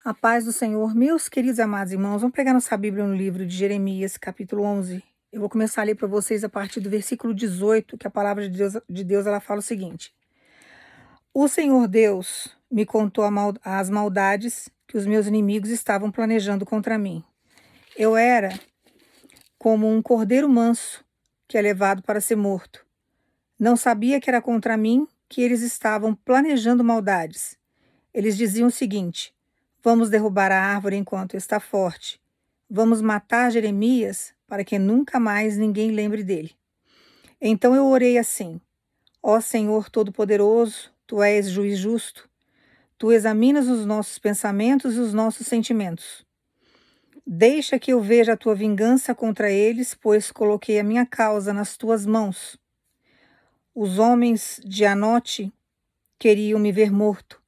A paz do Senhor, meus queridos e amados irmãos, vamos pegar nossa Bíblia no livro de Jeremias, capítulo 11. Eu vou começar a ler para vocês a partir do versículo 18, que a palavra de Deus ela fala o seguinte: O Senhor Deus me contou as maldades que os meus inimigos estavam planejando contra mim. Eu era como um cordeiro manso que é levado para ser morto. Não sabia que era contra mim que eles estavam planejando maldades. Eles diziam o seguinte: vamos derrubar a árvore enquanto está forte. Vamos matar Jeremias para que nunca mais ninguém lembre dele. Então eu orei assim: ó Senhor Todo-Poderoso, tu és juiz justo. Tu examinas os nossos pensamentos e os nossos sentimentos. Deixa que eu veja a tua vingança contra eles, pois coloquei a minha causa nas tuas mãos. Os homens de Anote queriam me ver morto.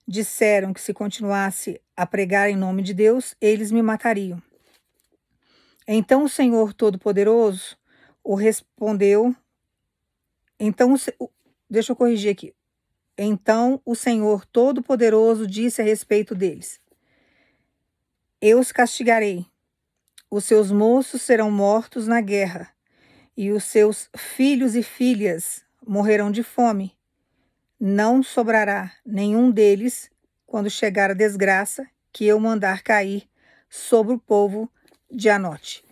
Disseram que se continuasse a pregar em nome de Deus, eles me matariam. Então o Senhor Todo-Poderoso o respondeu. Deixa eu corrigir aqui. Então o Senhor Todo-Poderoso disse a respeito deles: eu os castigarei. Os seus moços serão mortos na guerra, e os seus filhos e filhas morrerão de fome. Não sobrará nenhum deles quando chegar a desgraça que eu mandar cair sobre o povo de Anote.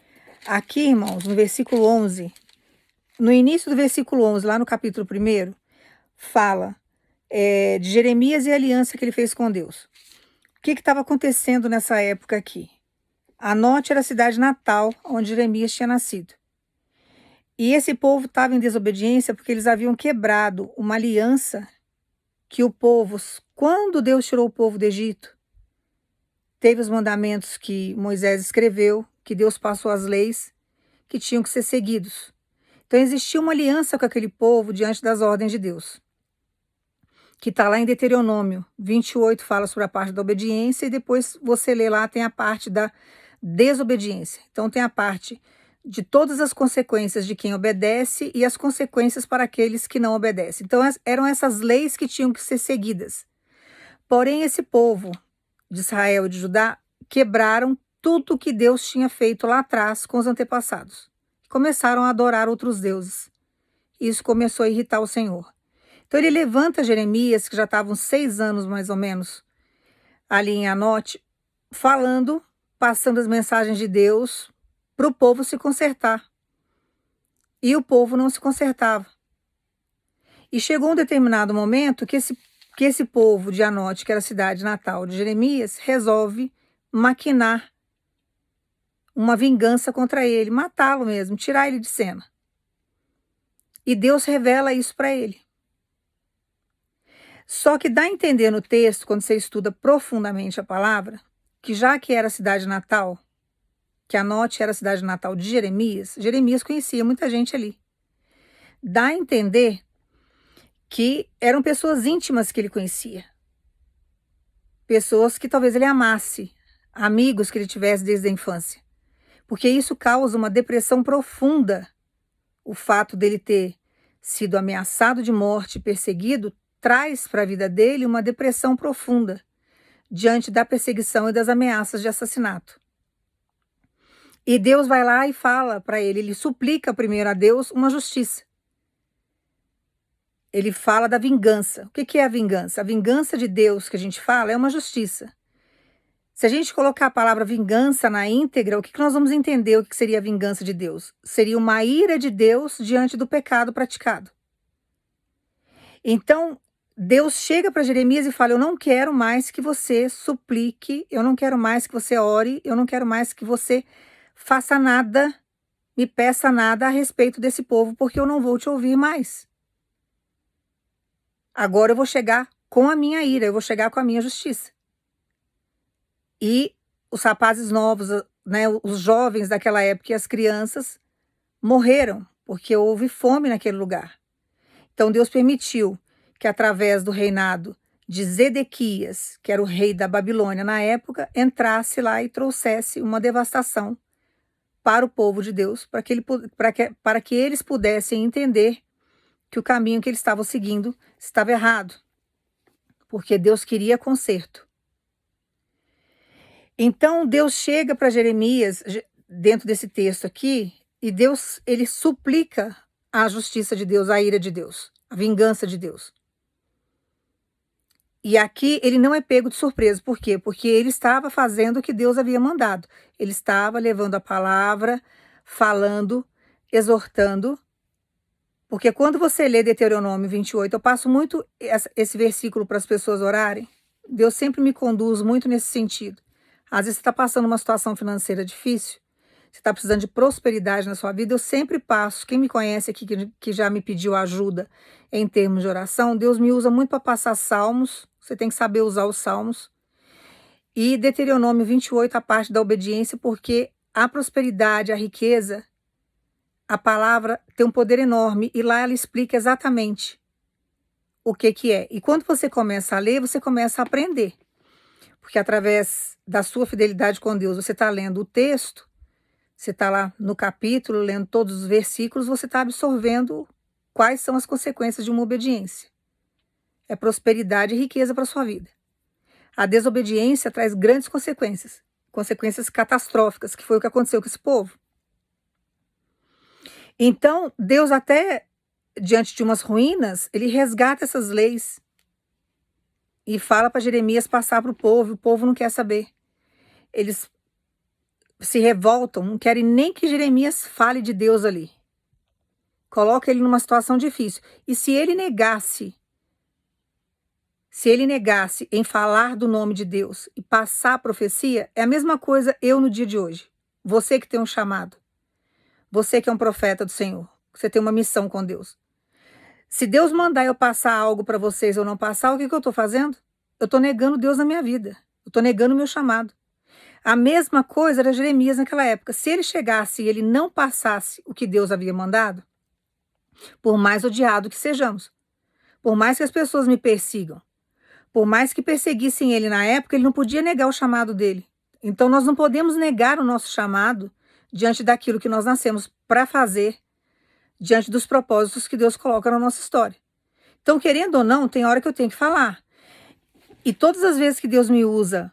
Aqui, irmãos, no versículo 11, no início do versículo 11, lá no capítulo 1, fala de Jeremias e a aliança que ele fez com Deus. O que estava acontecendo nessa época aqui? Anote era a cidade natal onde Jeremias tinha nascido. E esse povo estava em desobediência porque eles haviam quebrado uma aliança que o povo, quando Deus tirou o povo do Egito, teve os mandamentos que Moisés escreveu, que Deus passou as leis que tinham que ser seguidos. Então existia uma aliança com aquele povo diante das ordens de Deus, que está lá em Deuteronômio 28, fala sobre a parte da obediência, e depois você lê lá, tem a parte da desobediência. Então tem a parte de todas as consequências de quem obedece e as consequências para aqueles que não obedecem. Então eram essas leis que tinham que ser seguidas. Porém, esse povo de Israel e de Judá quebraram tudo que Deus tinha feito lá atrás com os antepassados. Começaram a adorar outros deuses. Isso começou a irritar o Senhor. Então ele levanta Jeremias, que já estavam 6 anos mais ou menos ali em Anote, passando as mensagens de Deus para o povo se consertar. E o povo não se consertava. E chegou um determinado momento que esse povo de Anote, que era a cidade natal de Jeremias, resolve maquinar uma vingança contra ele, matá-lo mesmo, tirar ele de cena. E Deus revela isso para ele. Só que dá a entender no texto, quando você estuda profundamente a palavra, que já que era a cidade natal, que Anote era a cidade natal de Jeremias, Jeremias conhecia muita gente ali. Dá a entender que eram pessoas íntimas que ele conhecia. Pessoas que talvez ele amasse, amigos que ele tivesse desde a infância. Porque isso causa uma depressão profunda. O fato dele ter sido ameaçado de morte, perseguido, traz para a vida dele uma depressão profunda diante da perseguição e das ameaças de assassinato. E Deus vai lá e fala para ele suplica primeiro a Deus uma justiça. Ele fala da vingança. O que é a vingança? A vingança de Deus que a gente fala é uma justiça. Se a gente colocar a palavra vingança na íntegra, o que nós vamos entender o que seria a vingança de Deus? Seria uma ira de Deus diante do pecado praticado. Então, Deus chega para Jeremias e fala: eu não quero mais que você suplique, eu não quero mais que você ore, eu não quero mais que você faça nada, me peça nada a respeito desse povo, porque eu não vou te ouvir mais. Agora eu vou chegar com a minha ira, eu vou chegar com a minha justiça. E os rapazes novos, né, os jovens daquela época e as crianças morreram, porque houve fome naquele lugar. Então Deus permitiu que através do reinado de Zedequias, que era o rei da Babilônia na época, entrasse lá e trouxesse uma devastação para o povo de Deus, para que eles pudessem entender que o caminho que eles estavam seguindo estava errado, porque Deus queria conserto. Então Deus chega para Jeremias, dentro desse texto aqui, e Deus, ele suplica a justiça de Deus, a ira de Deus, a vingança de Deus. E aqui ele não é pego de surpresa. Por quê? Porque ele estava fazendo o que Deus havia mandado. Ele estava levando a palavra, falando, exortando. Porque quando você lê Deuteronômio 28, eu passo muito esse versículo para as pessoas orarem. Deus sempre me conduz muito nesse sentido. Às vezes você está passando uma situação financeira difícil, você está precisando de prosperidade na sua vida, eu sempre passo. Quem me conhece aqui, que já me pediu ajuda em termos de oração, Deus me usa muito para passar salmos. Você tem que saber usar os salmos. E Deuteronômio 28, a parte da obediência, porque a prosperidade, a riqueza, a palavra tem um poder enorme, e lá ela explica exatamente o que é. E quando você começa a ler, você começa a aprender. Porque através da sua fidelidade com Deus, você está lendo o texto, você está lá no capítulo, lendo todos os versículos, você está absorvendo quais são as consequências de uma obediência. É prosperidade e riqueza para a sua vida. A desobediência traz grandes consequências, consequências catastróficas, que foi o que aconteceu com esse povo. Então, Deus até, diante de umas ruínas, ele resgata essas leis e fala para Jeremias passar para o povo não quer saber. Eles se revoltam, não querem nem que Jeremias fale de Deus ali. Coloca ele numa situação difícil. E se ele negasse em falar do nome de Deus e passar a profecia, é a mesma coisa eu no dia de hoje. Você que tem um chamado. Você que é um profeta do Senhor. Você tem uma missão com Deus. Se Deus mandar eu passar algo para vocês ou não passar, o que eu estou fazendo? Eu estou negando Deus na minha vida. Eu estou negando o meu chamado. A mesma coisa era Jeremias naquela época. Se ele chegasse e ele não passasse o que Deus havia mandado, por mais odiado que sejamos, por mais que as pessoas me persigam, por mais que perseguissem ele na época, ele não podia negar o chamado dele. Então nós não podemos negar o nosso chamado diante daquilo que nós nascemos para fazer, diante dos propósitos que Deus coloca na nossa história. Então, querendo ou não, tem hora que eu tenho que falar. E todas as vezes que Deus me usa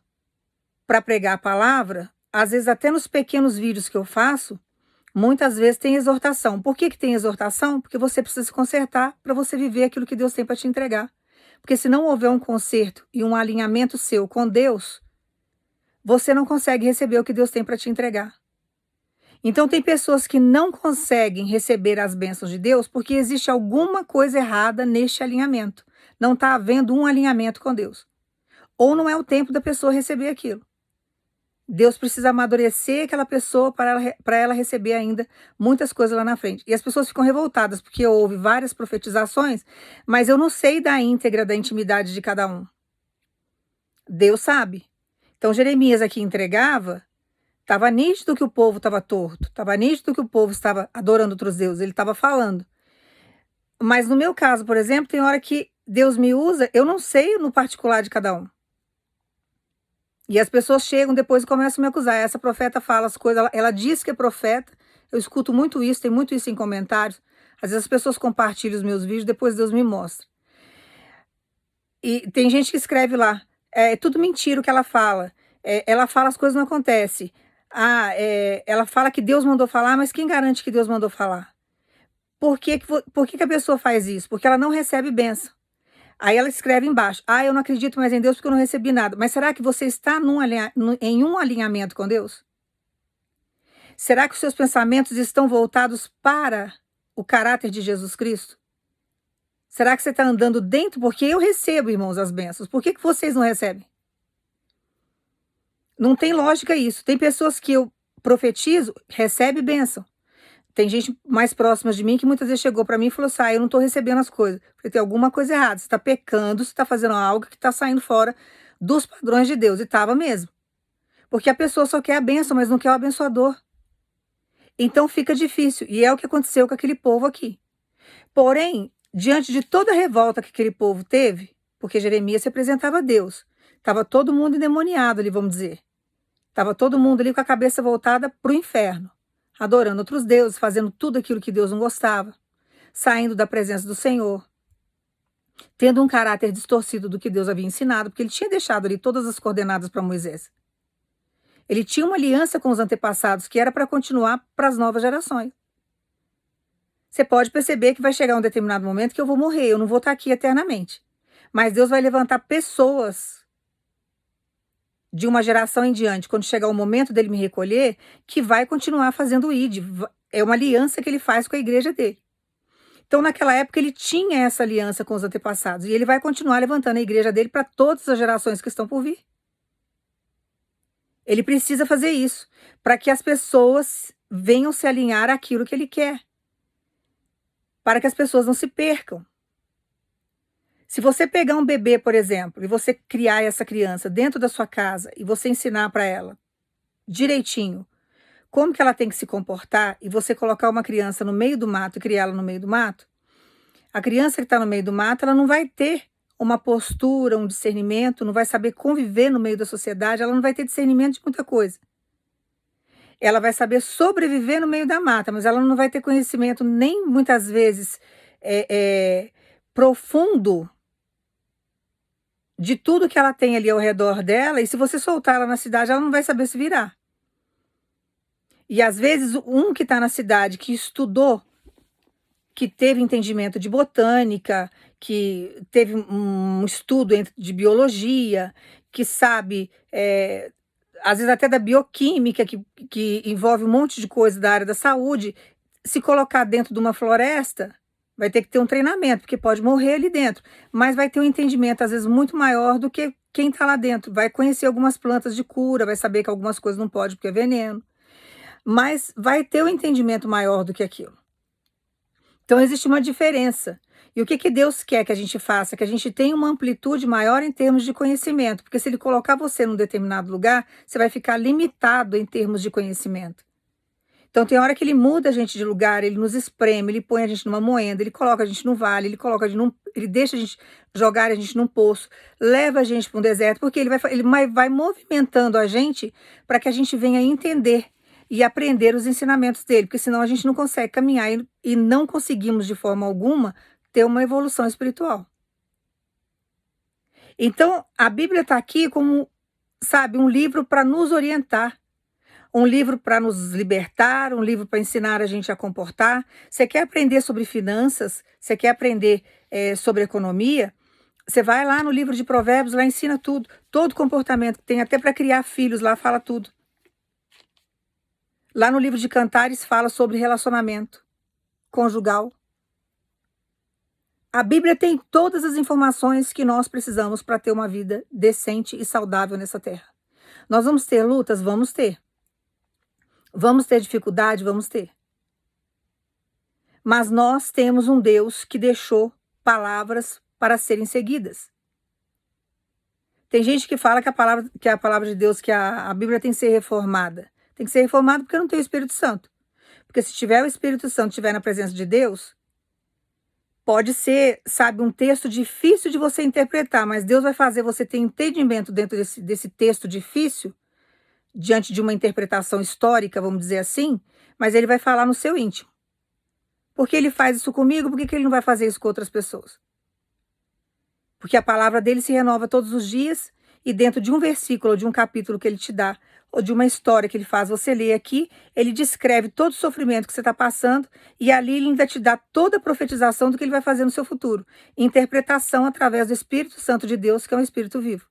para pregar a palavra, às vezes até nos pequenos vídeos que eu faço, muitas vezes tem exortação. Por que tem exortação? Porque você precisa se consertar para você viver aquilo que Deus tem para te entregar. Porque se não houver um conserto e um alinhamento seu com Deus, você não consegue receber o que Deus tem para te entregar. Então tem pessoas que não conseguem receber as bênçãos de Deus porque existe alguma coisa errada neste alinhamento. Não está havendo um alinhamento com Deus. Ou não é o tempo da pessoa receber aquilo. Deus precisa amadurecer aquela pessoa para ela receber ainda muitas coisas lá na frente. E as pessoas ficam revoltadas porque houve várias profetizações, mas eu não sei da íntegra da intimidade de cada um. Deus sabe. Então Jeremias aqui entregava, estava nítido que o povo estava torto, estava nítido que o povo estava adorando outros deuses, ele estava falando. Mas no meu caso, por exemplo, tem hora que Deus me usa, eu não sei no particular de cada um. E as pessoas chegam depois e começam a me acusar. Essa profeta fala as coisas, ela diz que é profeta. Eu escuto muito isso, tem muito isso em comentários. Às vezes as pessoas compartilham os meus vídeos, depois Deus me mostra. E tem gente que escreve lá, é tudo mentira o que ela fala. Ela fala as coisas não acontecem. Ela fala que Deus mandou falar, mas quem garante que Deus mandou falar? Por que a pessoa faz isso? Porque ela não recebe bênção. Aí ela escreve embaixo, eu não acredito mais em Deus porque eu não recebi nada. Mas será que você está em um alinhamento com Deus? Será que os seus pensamentos estão voltados para o caráter de Jesus Cristo? Será que você está andando dentro? Porque eu recebo, irmãos, as bênçãos. Por que vocês não recebem? Não tem lógica isso. Tem pessoas que eu profetizo, recebe bênção. Tem gente mais próxima de mim que muitas vezes chegou para mim e falou assim, eu não estou recebendo as coisas. Porque tem alguma coisa errada. Você está pecando, você está fazendo algo que está saindo fora dos padrões de Deus. E estava mesmo. Porque a pessoa só quer a bênção, mas não quer o abençoador. Então fica difícil. E é o que aconteceu com aquele povo aqui. Porém, diante de toda a revolta que aquele povo teve, porque Jeremias se apresentava a Deus, estava todo mundo endemoniado ali, vamos dizer. Estava todo mundo ali com a cabeça voltada para o inferno. Adorando outros deuses, fazendo tudo aquilo que Deus não gostava, saindo da presença do Senhor, tendo um caráter distorcido do que Deus havia ensinado, porque ele tinha deixado ali todas as coordenadas para Moisés. Ele tinha uma aliança com os antepassados que era para continuar para as novas gerações. Você pode perceber que vai chegar um determinado momento que eu vou morrer, eu não vou estar aqui eternamente. Mas Deus vai levantar pessoas de uma geração em diante, quando chegar o momento dele me recolher, que vai continuar fazendo o ID. É uma aliança que ele faz com a igreja dele. Então, naquela época, ele tinha essa aliança com os antepassados. E ele vai continuar levantando a igreja dele para todas as gerações que estão por vir. Ele precisa fazer isso para que as pessoas venham se alinhar àquilo que ele quer. Para que as pessoas não se percam. Se você pegar um bebê, por exemplo, e você criar essa criança dentro da sua casa e você ensinar para ela direitinho como que ela tem que se comportar e você colocar uma criança no meio do mato e criá-la no meio do mato, a criança que está no meio do mato, ela não vai ter uma postura, um discernimento, não vai saber conviver no meio da sociedade, ela não vai ter discernimento de muita coisa. Ela vai saber sobreviver no meio da mata, mas ela não vai ter conhecimento nem muitas vezes profundo de tudo que ela tem ali ao redor dela, e se você soltar ela na cidade, ela não vai saber se virar. E às vezes um que está na cidade, que estudou, que teve entendimento de botânica, que teve um estudo de biologia, que sabe, às vezes até da bioquímica, que envolve um monte de coisa da área da saúde, se colocar dentro de uma floresta, vai ter que ter um treinamento, porque pode morrer ali dentro, mas vai ter um entendimento, às vezes, muito maior do que quem está lá dentro. Vai conhecer algumas plantas de cura, vai saber que algumas coisas não pode porque é veneno, mas vai ter um entendimento maior do que aquilo. Então, existe uma diferença. E o que Deus quer que a gente faça? Que a gente tenha uma amplitude maior em termos de conhecimento, porque se Ele colocar você num determinado lugar, você vai ficar limitado em termos de conhecimento. Então, tem hora que Ele muda a gente de lugar, Ele nos espreme, Ele põe a gente numa moenda, Ele coloca a gente no vale, Ele deixa a gente jogar a gente num poço, leva a gente para um deserto, porque Ele vai movimentando a gente para que a gente venha entender e aprender os ensinamentos dele, porque senão a gente não consegue caminhar e não conseguimos de forma alguma ter uma evolução espiritual. Então, a Bíblia está aqui como, sabe, um livro para nos orientar, um livro para nos libertar, um livro para ensinar a gente a comportar. Você quer aprender sobre finanças? Você quer aprender sobre economia? Você vai lá no livro de Provérbios, lá ensina tudo, todo comportamento que tem, até para criar filhos, lá fala tudo. Lá no livro de Cantares fala sobre relacionamento conjugal. A Bíblia tem todas as informações que nós precisamos para ter uma vida decente e saudável nessa terra. Nós vamos ter lutas? Vamos ter. Vamos ter dificuldade? Vamos ter. Mas nós temos um Deus que deixou palavras para serem seguidas. Tem gente que fala que a palavra de Deus, que a Bíblia tem que ser reformada. Tem que ser reformado porque não tem o Espírito Santo. Porque se tiver o Espírito Santo, estiver na presença de Deus, pode ser, sabe, um texto difícil de você interpretar, mas Deus vai fazer você ter entendimento dentro desse texto difícil, diante de uma interpretação histórica, vamos dizer assim, mas Ele vai falar no seu íntimo. Por que Ele faz isso comigo? Por que Ele não vai fazer isso com outras pessoas? Porque a palavra dele se renova todos os dias, e dentro de um versículo ou de um capítulo que Ele te dá, ou de uma história que Ele faz você ler aqui, Ele descreve todo o sofrimento que você está passando, e ali Ele ainda te dá toda a profetização do que Ele vai fazer no seu futuro. Interpretação através do Espírito Santo de Deus, que é um Espírito vivo.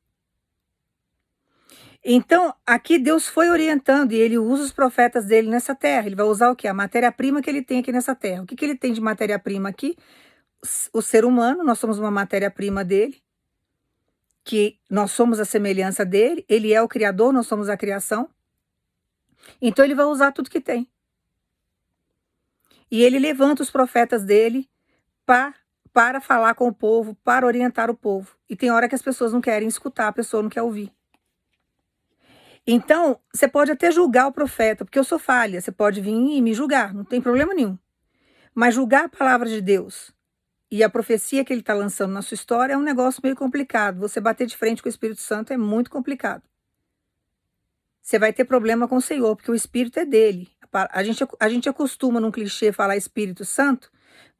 Então, aqui Deus foi orientando, e Ele usa os profetas dele nessa terra. Ele vai usar o quê? A matéria-prima que Ele tem aqui nessa terra. O que Ele tem de matéria-prima aqui? O ser humano, nós somos uma matéria-prima dele, que nós somos a semelhança dele, Ele é o Criador, nós somos a criação. Então Ele vai usar tudo que tem. E Ele levanta os profetas dele para falar com o povo, para orientar o povo. E tem hora que as pessoas não querem escutar, a pessoa não quer ouvir. Então, você pode até julgar o profeta, porque eu sou falha, você pode vir e me julgar, não tem problema nenhum. Mas julgar a palavra de Deus e a profecia que Ele está lançando na sua história é um negócio meio complicado. Você bater de frente com o Espírito Santo é muito complicado. Você vai ter problema com o Senhor, porque o Espírito é dele. A gente acostuma num clichê falar Espírito Santo,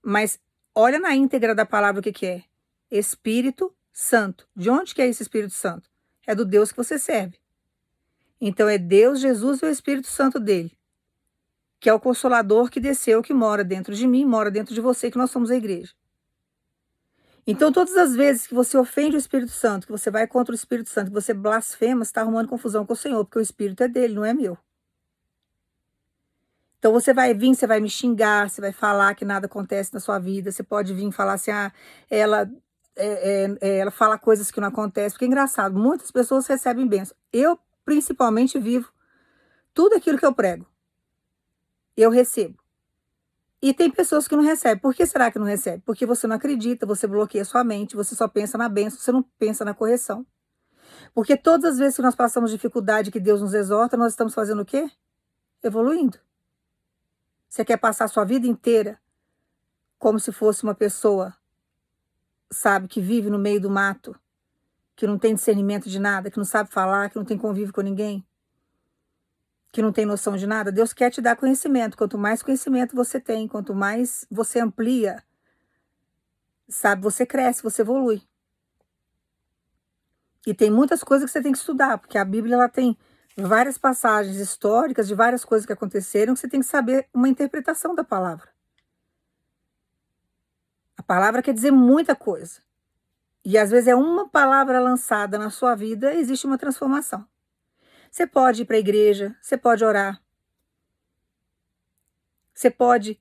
mas olha na íntegra da palavra o que é. Espírito Santo. De onde que é esse Espírito Santo? É do Deus que você serve. Então é Deus, Jesus e o Espírito Santo dele, que é o Consolador que desceu, que mora dentro de mim, mora dentro de você, que nós somos a igreja. Então, todas as vezes que você ofende o Espírito Santo, que você vai contra o Espírito Santo, que você blasfema, você está arrumando confusão com o Senhor, porque o Espírito é dele, não é meu. Então, você vai vir, você vai me xingar, você vai falar que nada acontece na sua vida, você pode vir falar assim, ela, ela fala coisas que não acontecem, porque é engraçado, muitas pessoas recebem bênção. Eu, principalmente, vivo tudo aquilo que eu prego. Eu recebo. E tem pessoas que não recebem. Por que será que não recebe? Porque você não acredita, você bloqueia sua mente, você só pensa na bênção, você não pensa na correção. Porque todas as vezes que nós passamos dificuldade, que Deus nos exorta, nós estamos fazendo o quê? Evoluindo. Você quer passar a sua vida inteira como se fosse uma pessoa, sabe, que vive no meio do mato, que não tem discernimento de nada, que não sabe falar, que não tem convívio com ninguém, que não tem noção de nada? Deus quer te dar conhecimento. Quanto mais conhecimento você tem, quanto mais você amplia, sabe, você cresce, você evolui. E tem muitas coisas que você tem que estudar, porque a Bíblia ela tem várias passagens históricas de várias coisas que aconteceram, que você tem que saber uma interpretação da palavra. A palavra quer dizer muita coisa. E às vezes é uma palavra lançada na sua vida, existe uma transformação. Você pode ir para a igreja, você pode orar, você pode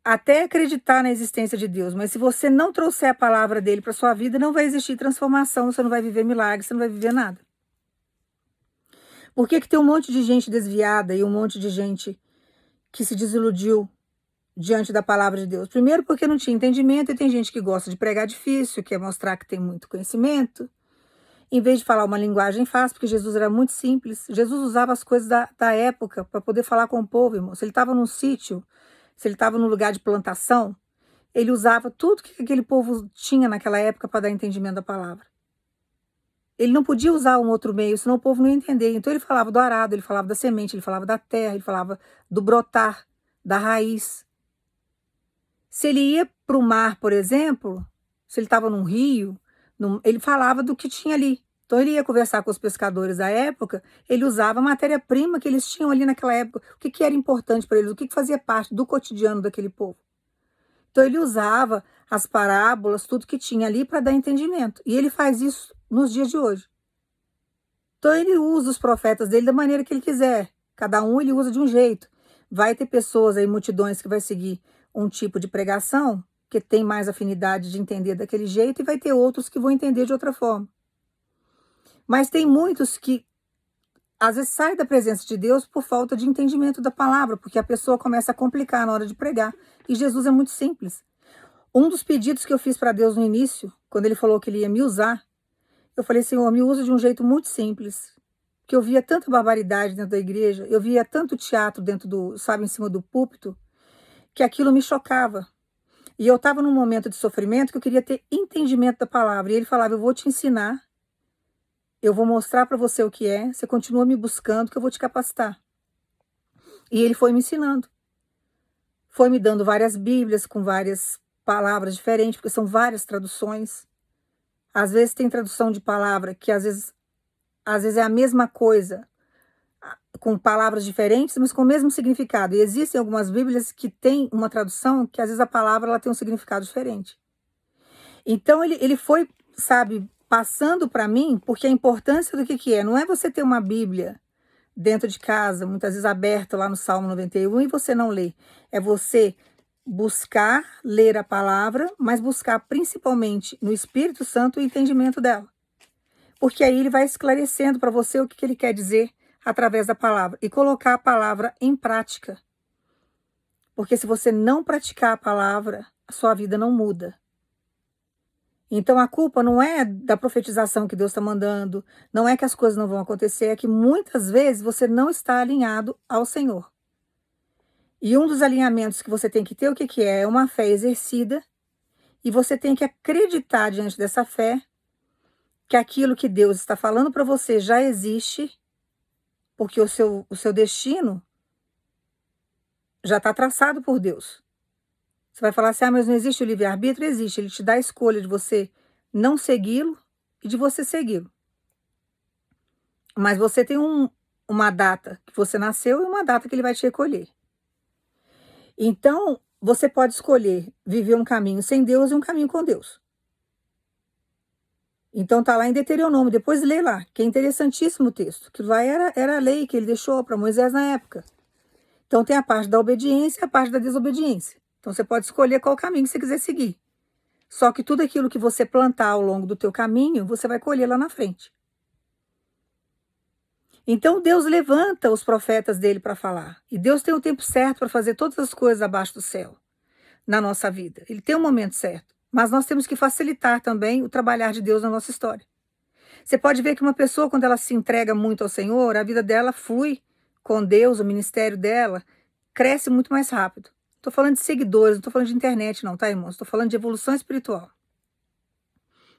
até acreditar na existência de Deus, mas se você não trouxer a palavra dele para sua vida, não vai existir transformação, você não vai viver milagre, você não vai viver nada. Por que que tem um monte de gente desviada e um monte de gente que se desiludiu diante da palavra de Deus? Primeiro porque não tinha entendimento, e tem gente que gosta de pregar difícil, quer mostrar que tem muito conhecimento, em vez de falar uma linguagem fácil, porque Jesus era muito simples. Jesus usava as coisas da época para poder falar com o povo, irmão. Se ele estava num sítio, se ele estava num lugar de plantação, ele usava tudo que aquele povo tinha naquela época para dar entendimento da palavra. Ele não podia usar um outro meio, senão o povo não ia entender. Então ele falava do arado, ele falava da semente, ele falava da terra, ele falava do brotar, da raiz. Se ele ia para o mar, por exemplo, se ele estava num rio, ele falava do que tinha ali. Então ele ia conversar com os pescadores da época, ele usava a matéria-prima que eles tinham ali naquela época, o que era importante para eles, o que fazia parte do cotidiano daquele povo. Então ele usava as parábolas, tudo que tinha ali para dar entendimento. E ele faz isso nos dias de hoje. Então ele usa os profetas dele da maneira que ele quiser. Cada um ele usa de um jeito. Vai ter pessoas aí, multidões, que vai seguir um tipo de pregação, que tem mais afinidade de entender daquele jeito, e vai ter outros que vão entender de outra forma. Mas tem muitos que às vezes saem da presença de Deus por falta de entendimento da palavra, porque a pessoa começa a complicar na hora de pregar. E Jesus é muito simples. Um dos pedidos que eu fiz para Deus no início, quando ele falou que ele ia me usar, eu falei, Senhor, me usa de um jeito muito simples. Porque eu via tanta barbaridade dentro da igreja, eu via tanto teatro dentro do, sabe, em cima do púlpito, que aquilo me chocava. E eu estava num momento de sofrimento que eu queria ter entendimento da palavra. E ele falava, eu vou te ensinar, eu vou mostrar para você o que é, você continua me buscando que eu vou te capacitar. E ele foi me ensinando. Foi me dando várias bíblias com várias palavras diferentes, porque são várias traduções. Às vezes tem tradução de palavra que às vezes é a mesma coisa, com palavras diferentes, mas com o mesmo significado. E existem algumas bíblias que têm uma tradução que às vezes a palavra ela tem um significado diferente. Então ele foi, sabe, passando para mim, porque a importância do que é, não é você ter uma Bíblia dentro de casa, muitas vezes aberta lá no Salmo 91 e você não lê. É você buscar ler a palavra, mas buscar principalmente no Espírito Santo o entendimento dela. Porque aí ele vai esclarecendo para você o que ele quer dizer através da palavra e colocar a palavra em prática. Porque se você não praticar a palavra, a sua vida não muda. Então a culpa não é da profetização que Deus está mandando, não é que as coisas não vão acontecer, é que muitas vezes você não está alinhado ao Senhor. E um dos alinhamentos que você tem que ter, o que é? É uma fé exercida, e você tem que acreditar diante dessa fé que aquilo que Deus está falando para você já existe, porque o seu destino já está traçado por Deus. Você vai falar assim, mas não existe o livre-arbítrio? Existe, ele te dá a escolha de você não segui-lo e de você segui-lo. Mas você tem uma data que você nasceu e uma data que ele vai te recolher. Então, você pode escolher viver um caminho sem Deus e um caminho com Deus. Então tá lá em Deuteronômio, depois lê lá, que é interessantíssimo o texto, que lá era a lei que ele deixou para Moisés na época. Então tem a parte da obediência e a parte da desobediência. Então você pode escolher qual caminho você quiser seguir. Só que tudo aquilo que você plantar ao longo do teu caminho, você vai colher lá na frente. Então Deus levanta os profetas dele para falar. E Deus tem o tempo certo para fazer todas as coisas abaixo do céu na nossa vida. Ele tem um momento certo. Mas nós temos que facilitar também o trabalhar de Deus na nossa história. Você pode ver que uma pessoa, quando ela se entrega muito ao Senhor, a vida dela flui com Deus, o ministério dela, cresce muito mais rápido. Estou falando de seguidores, não estou falando de internet não, tá, irmãos? Estou falando de evolução espiritual.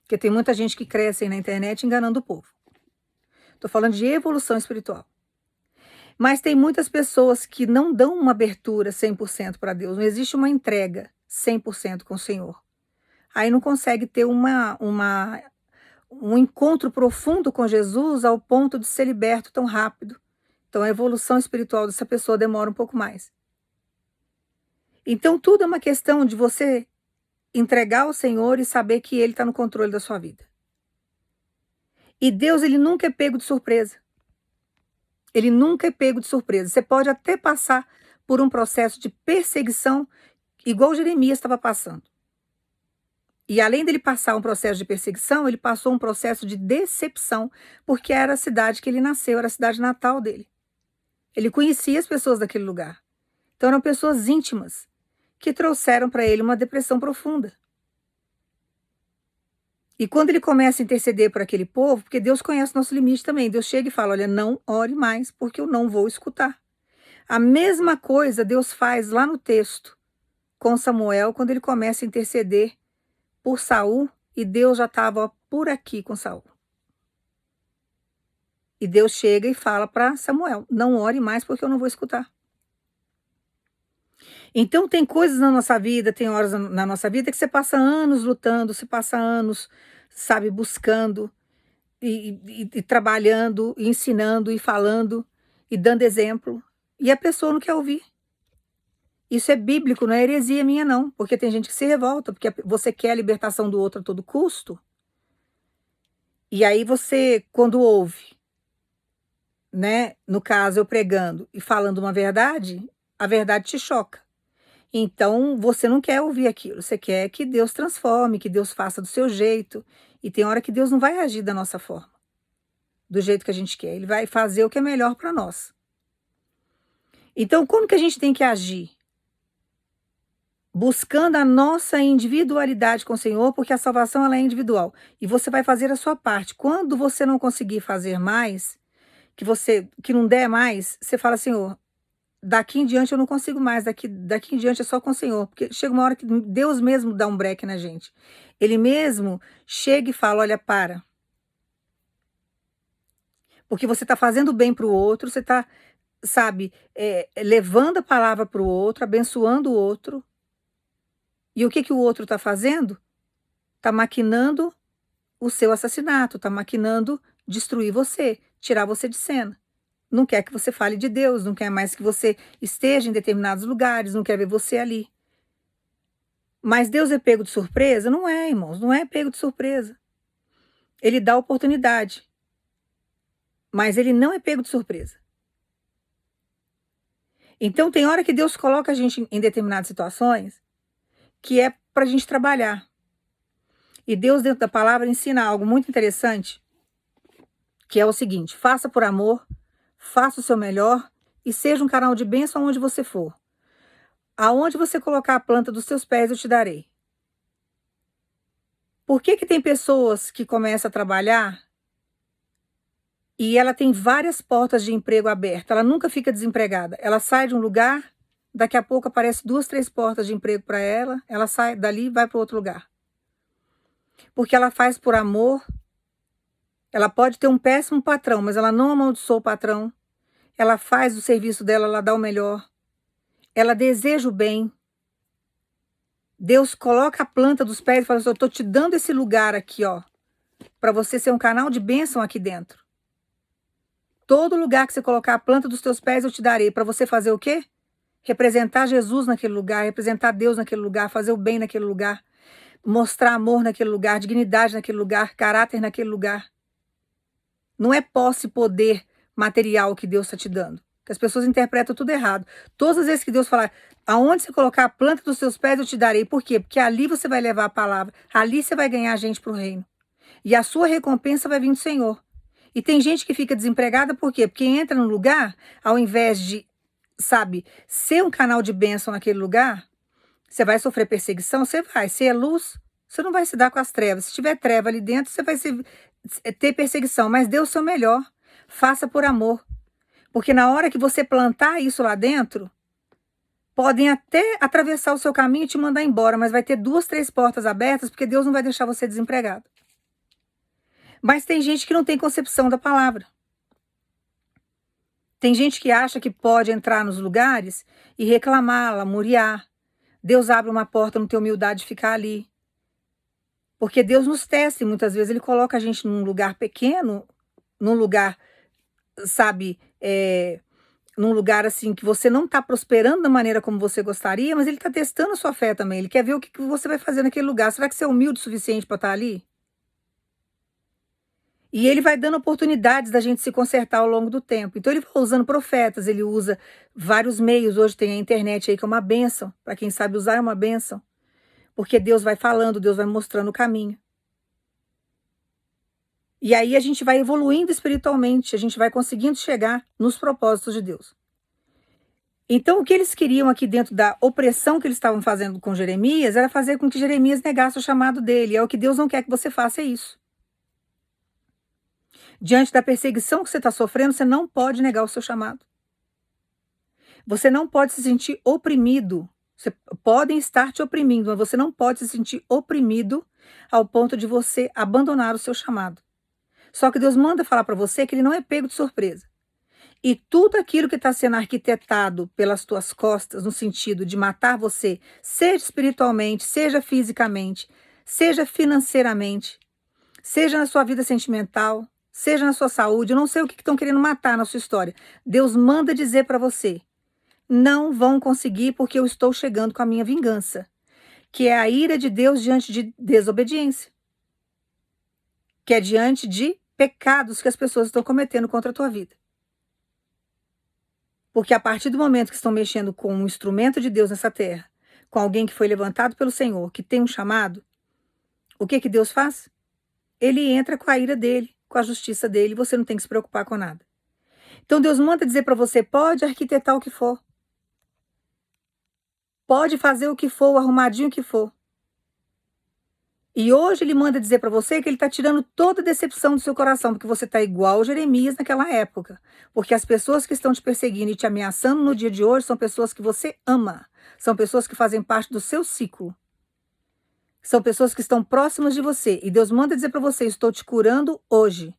Porque tem muita gente que cresce aí na internet enganando o povo. Estou falando de evolução espiritual. Mas tem muitas pessoas que não dão uma abertura 100% para Deus. Não existe uma entrega 100% com o Senhor. Aí não consegue ter um encontro profundo com Jesus ao ponto de ser liberto tão rápido. Então a evolução espiritual dessa pessoa demora um pouco mais. Então tudo é uma questão de você entregar ao Senhor e saber que Ele está no controle da sua vida. E Deus, Ele nunca é pego de surpresa. Ele nunca é pego de surpresa. Você pode até passar por um processo de perseguição, igual Jeremias estava passando. E além dele passar um processo de perseguição, ele passou um processo de decepção, porque era a cidade que ele nasceu, era a cidade natal dele. Ele conhecia as pessoas daquele lugar. Então eram pessoas íntimas, que trouxeram para ele uma depressão profunda. E quando ele começa a interceder por aquele povo, porque Deus conhece o nosso limite também, Deus chega e fala, olha, não ore mais, porque eu não vou escutar. A mesma coisa Deus faz lá no texto com Samuel, quando ele começa a interceder por Saul, e Deus já estava por aqui com Saul. E Deus chega e fala para Samuel, não ore mais, porque eu não vou escutar. Então tem coisas na nossa vida, tem horas na nossa vida que você passa anos lutando, você passa anos, sabe, buscando e trabalhando, e ensinando e falando e dando exemplo, e a pessoa não quer ouvir. Isso é bíblico, não é heresia minha não, porque tem gente que se revolta, porque você quer a libertação do outro a todo custo, e aí você, quando ouve, né, no caso eu pregando e falando uma verdade, a verdade te choca. Então, você não quer ouvir aquilo, você quer que Deus transforme, que Deus faça do seu jeito. E tem hora que Deus não vai agir da nossa forma, do jeito que a gente quer. Ele vai fazer o que é melhor para nós. Então, como que a gente tem que agir? Buscando a nossa individualidade com o Senhor, porque a salvação ela é individual. E você vai fazer a sua parte. Quando você não conseguir fazer mais, que não der mais, você fala, Senhor, daqui em diante eu não consigo mais, daqui em diante é só com o Senhor, porque chega uma hora que Deus mesmo dá um break na gente. Ele mesmo chega e fala, olha, para. Porque você está fazendo bem para o outro, você está, sabe, levando a palavra para o outro, abençoando o outro. E o que o outro está fazendo? Está maquinando o seu assassinato, está maquinando destruir você, tirar você de cena. Não quer que você fale de Deus, não quer mais que você esteja em determinados lugares, não quer ver você ali. Mas Deus é pego de surpresa? Não é, irmãos, não é pego de surpresa. Ele dá oportunidade, mas ele não é pego de surpresa. Então tem hora que Deus coloca a gente em determinadas situações que é para a gente trabalhar. E Deus, dentro da palavra, ensina algo muito interessante, que é o seguinte, faça por amor, faça o seu melhor e seja um canal de bênção aonde você for. Aonde você colocar a planta dos seus pés, eu te darei. Por que tem pessoas que começam a trabalhar e ela tem várias portas de emprego abertas? Ela nunca fica desempregada. Ela sai de um lugar, daqui a pouco aparece 2, 3 portas de emprego para ela, ela sai dali e vai para outro lugar. Porque ela faz por amor. Ela pode ter um péssimo patrão, mas ela não amaldiçoa o patrão. Ela faz o serviço dela, ela dá o melhor. Ela deseja o bem. Deus coloca a planta dos pés e fala assim, eu estou te dando esse lugar aqui, ó, para você ser um canal de bênção aqui dentro. Todo lugar que você colocar a planta dos teus pés eu te darei. Para você fazer o quê? Representar Jesus naquele lugar, representar Deus naquele lugar, fazer o bem naquele lugar, mostrar amor naquele lugar, dignidade naquele lugar, caráter naquele lugar. Não é posse, poder material que Deus está te dando. Que as pessoas interpretam tudo errado. Todas as vezes que Deus falar, aonde você colocar a planta dos seus pés eu te darei. Por quê? Porque ali você vai levar a palavra. Ali você vai ganhar gente para o reino. E a sua recompensa vai vir do Senhor. E tem gente que fica desempregada por quê? Porque entra no lugar, ao invés de, sabe, ser um canal de bênção naquele lugar, você vai sofrer perseguição, você vai. Se é luz, você não vai se dar com as trevas. Se tiver treva ali dentro, você vai ter perseguição. Mas dê o seu melhor. Faça por amor. Porque na hora que você plantar isso lá dentro, podem até atravessar o seu caminho e te mandar embora, mas vai ter 2, 3 portas abertas, porque Deus não vai deixar você desempregado. Mas tem gente que não tem concepção da palavra. Tem gente que acha que pode entrar nos lugares e reclamar, lamuriar. Deus abre uma porta, não tem humildade de ficar ali. Porque Deus nos testa e muitas vezes Ele coloca a gente num lugar pequeno, num lugar, sabe, num lugar assim que você não está prosperando da maneira como você gostaria, mas Ele está testando a sua fé também. Ele quer ver o que você vai fazer naquele lugar. Será que você é humilde o suficiente para estar ali? E Ele vai dando oportunidades da gente se consertar ao longo do tempo. Então Ele vai usando profetas, Ele usa vários meios. Hoje tem a internet aí que é uma bênção. Para quem sabe usar é uma bênção. Porque Deus vai falando, Deus vai mostrando o caminho. E aí a gente vai evoluindo espiritualmente, a gente vai conseguindo chegar nos propósitos de Deus. Então o que eles queriam aqui dentro da opressão que eles estavam fazendo com Jeremias era fazer com que Jeremias negasse o chamado dele. É o que Deus não quer que você faça, é isso. Diante da perseguição que você está sofrendo, você não pode negar o seu chamado. Você não pode se sentir oprimido. Podem estar te oprimindo, mas você não pode se sentir oprimido ao ponto de você abandonar o seu chamado. Só que Deus manda falar para você que Ele não é pego de surpresa. E tudo aquilo que está sendo arquitetado pelas tuas costas, no sentido de matar você, seja espiritualmente, seja fisicamente, seja financeiramente, seja na sua vida sentimental, seja na sua saúde, eu não sei o que estão querendo matar na sua história. Deus manda dizer para você, não vão conseguir porque eu estou chegando com a minha vingança, que é a ira de Deus diante de desobediência, que é diante de pecados que as pessoas estão cometendo contra a tua vida. Porque a partir do momento que estão mexendo com um instrumento de Deus nessa terra, com alguém que foi levantado pelo Senhor, que tem um chamado, o que que Deus faz? Ele entra com a ira dele, com a justiça dele, você não tem que se preocupar com nada. Então Deus manda dizer para você, pode arquitetar o que for. Pode fazer o que for, o arrumadinho que for. E hoje Ele manda dizer para você que Ele está tirando toda a decepção do seu coração, porque você está igual Jeremias naquela época. Porque as pessoas que estão te perseguindo e te ameaçando no dia de hoje são pessoas que você ama. São pessoas que fazem parte do seu ciclo. São pessoas que estão próximas de você. E Deus manda dizer para você, estou te curando hoje.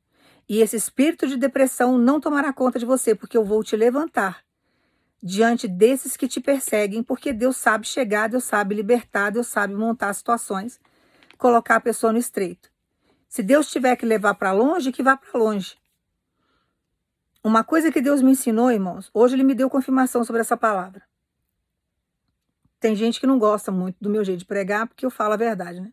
E esse espírito de depressão não tomará conta de você, porque eu vou te levantar diante desses que te perseguem, porque Deus sabe chegar, Deus sabe libertar, Deus sabe montar situações, colocar a pessoa no estreito. Se Deus tiver que levar para longe, que vá para longe. Uma coisa que Deus me ensinou, irmãos, hoje Ele me deu confirmação sobre essa palavra. Tem gente que não gosta muito do meu jeito de pregar, porque eu falo a verdade, né?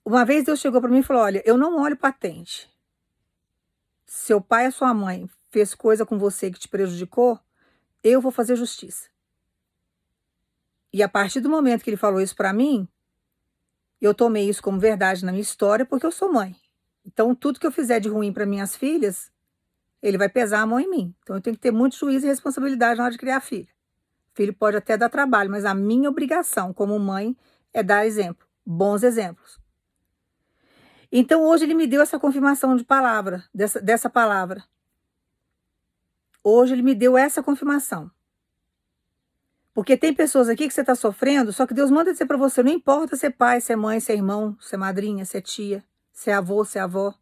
Uma vez Deus chegou para mim e falou, olha, eu não olho patente. Seu pai ou sua mãe fez coisa com você que te prejudicou, eu vou fazer justiça. E a partir do momento que Ele falou isso para mim, eu tomei isso como verdade na minha história, porque eu sou mãe. Então, tudo que eu fizer de ruim para minhas filhas, Ele vai pesar a mão em mim. Então, eu tenho que ter muito juízo e responsabilidade na hora de criar filho. Filho pode até dar trabalho, mas a minha obrigação como mãe é dar exemplo, bons exemplos. Então, hoje Ele me deu essa confirmação de palavra, dessa palavra. Hoje Ele me deu essa confirmação. Porque tem pessoas aqui que você está sofrendo, só que Deus manda dizer para você, não importa se é pai, se é mãe, se é irmão, se é madrinha, se é tia, se é avô, se é avó.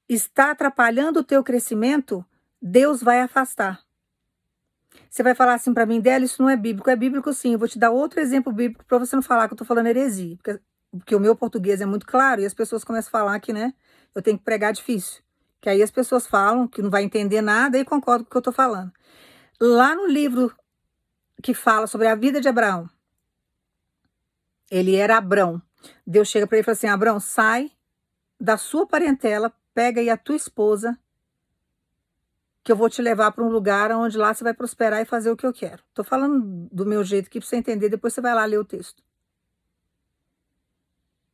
Está atrapalhando o teu crescimento, Deus vai afastar. Você vai falar assim para mim, Délia, isso não é bíblico. É bíblico sim, eu vou te dar outro exemplo bíblico para você não falar que eu estou falando heresia. Porque o meu português é muito claro e as pessoas começam a falar que, né, eu tenho que pregar difícil. Que aí as pessoas falam que não vai entender nada e concordam com o que eu estou falando. Lá no livro que fala sobre a vida de Abraão, ele era Abrão. Deus chega para ele e fala assim: Abrão, sai da sua parentela, pega aí a tua esposa, que eu vou te levar para um lugar onde lá você vai prosperar e fazer o que eu quero. Estou falando do meu jeito aqui para você entender, depois você vai lá ler o texto.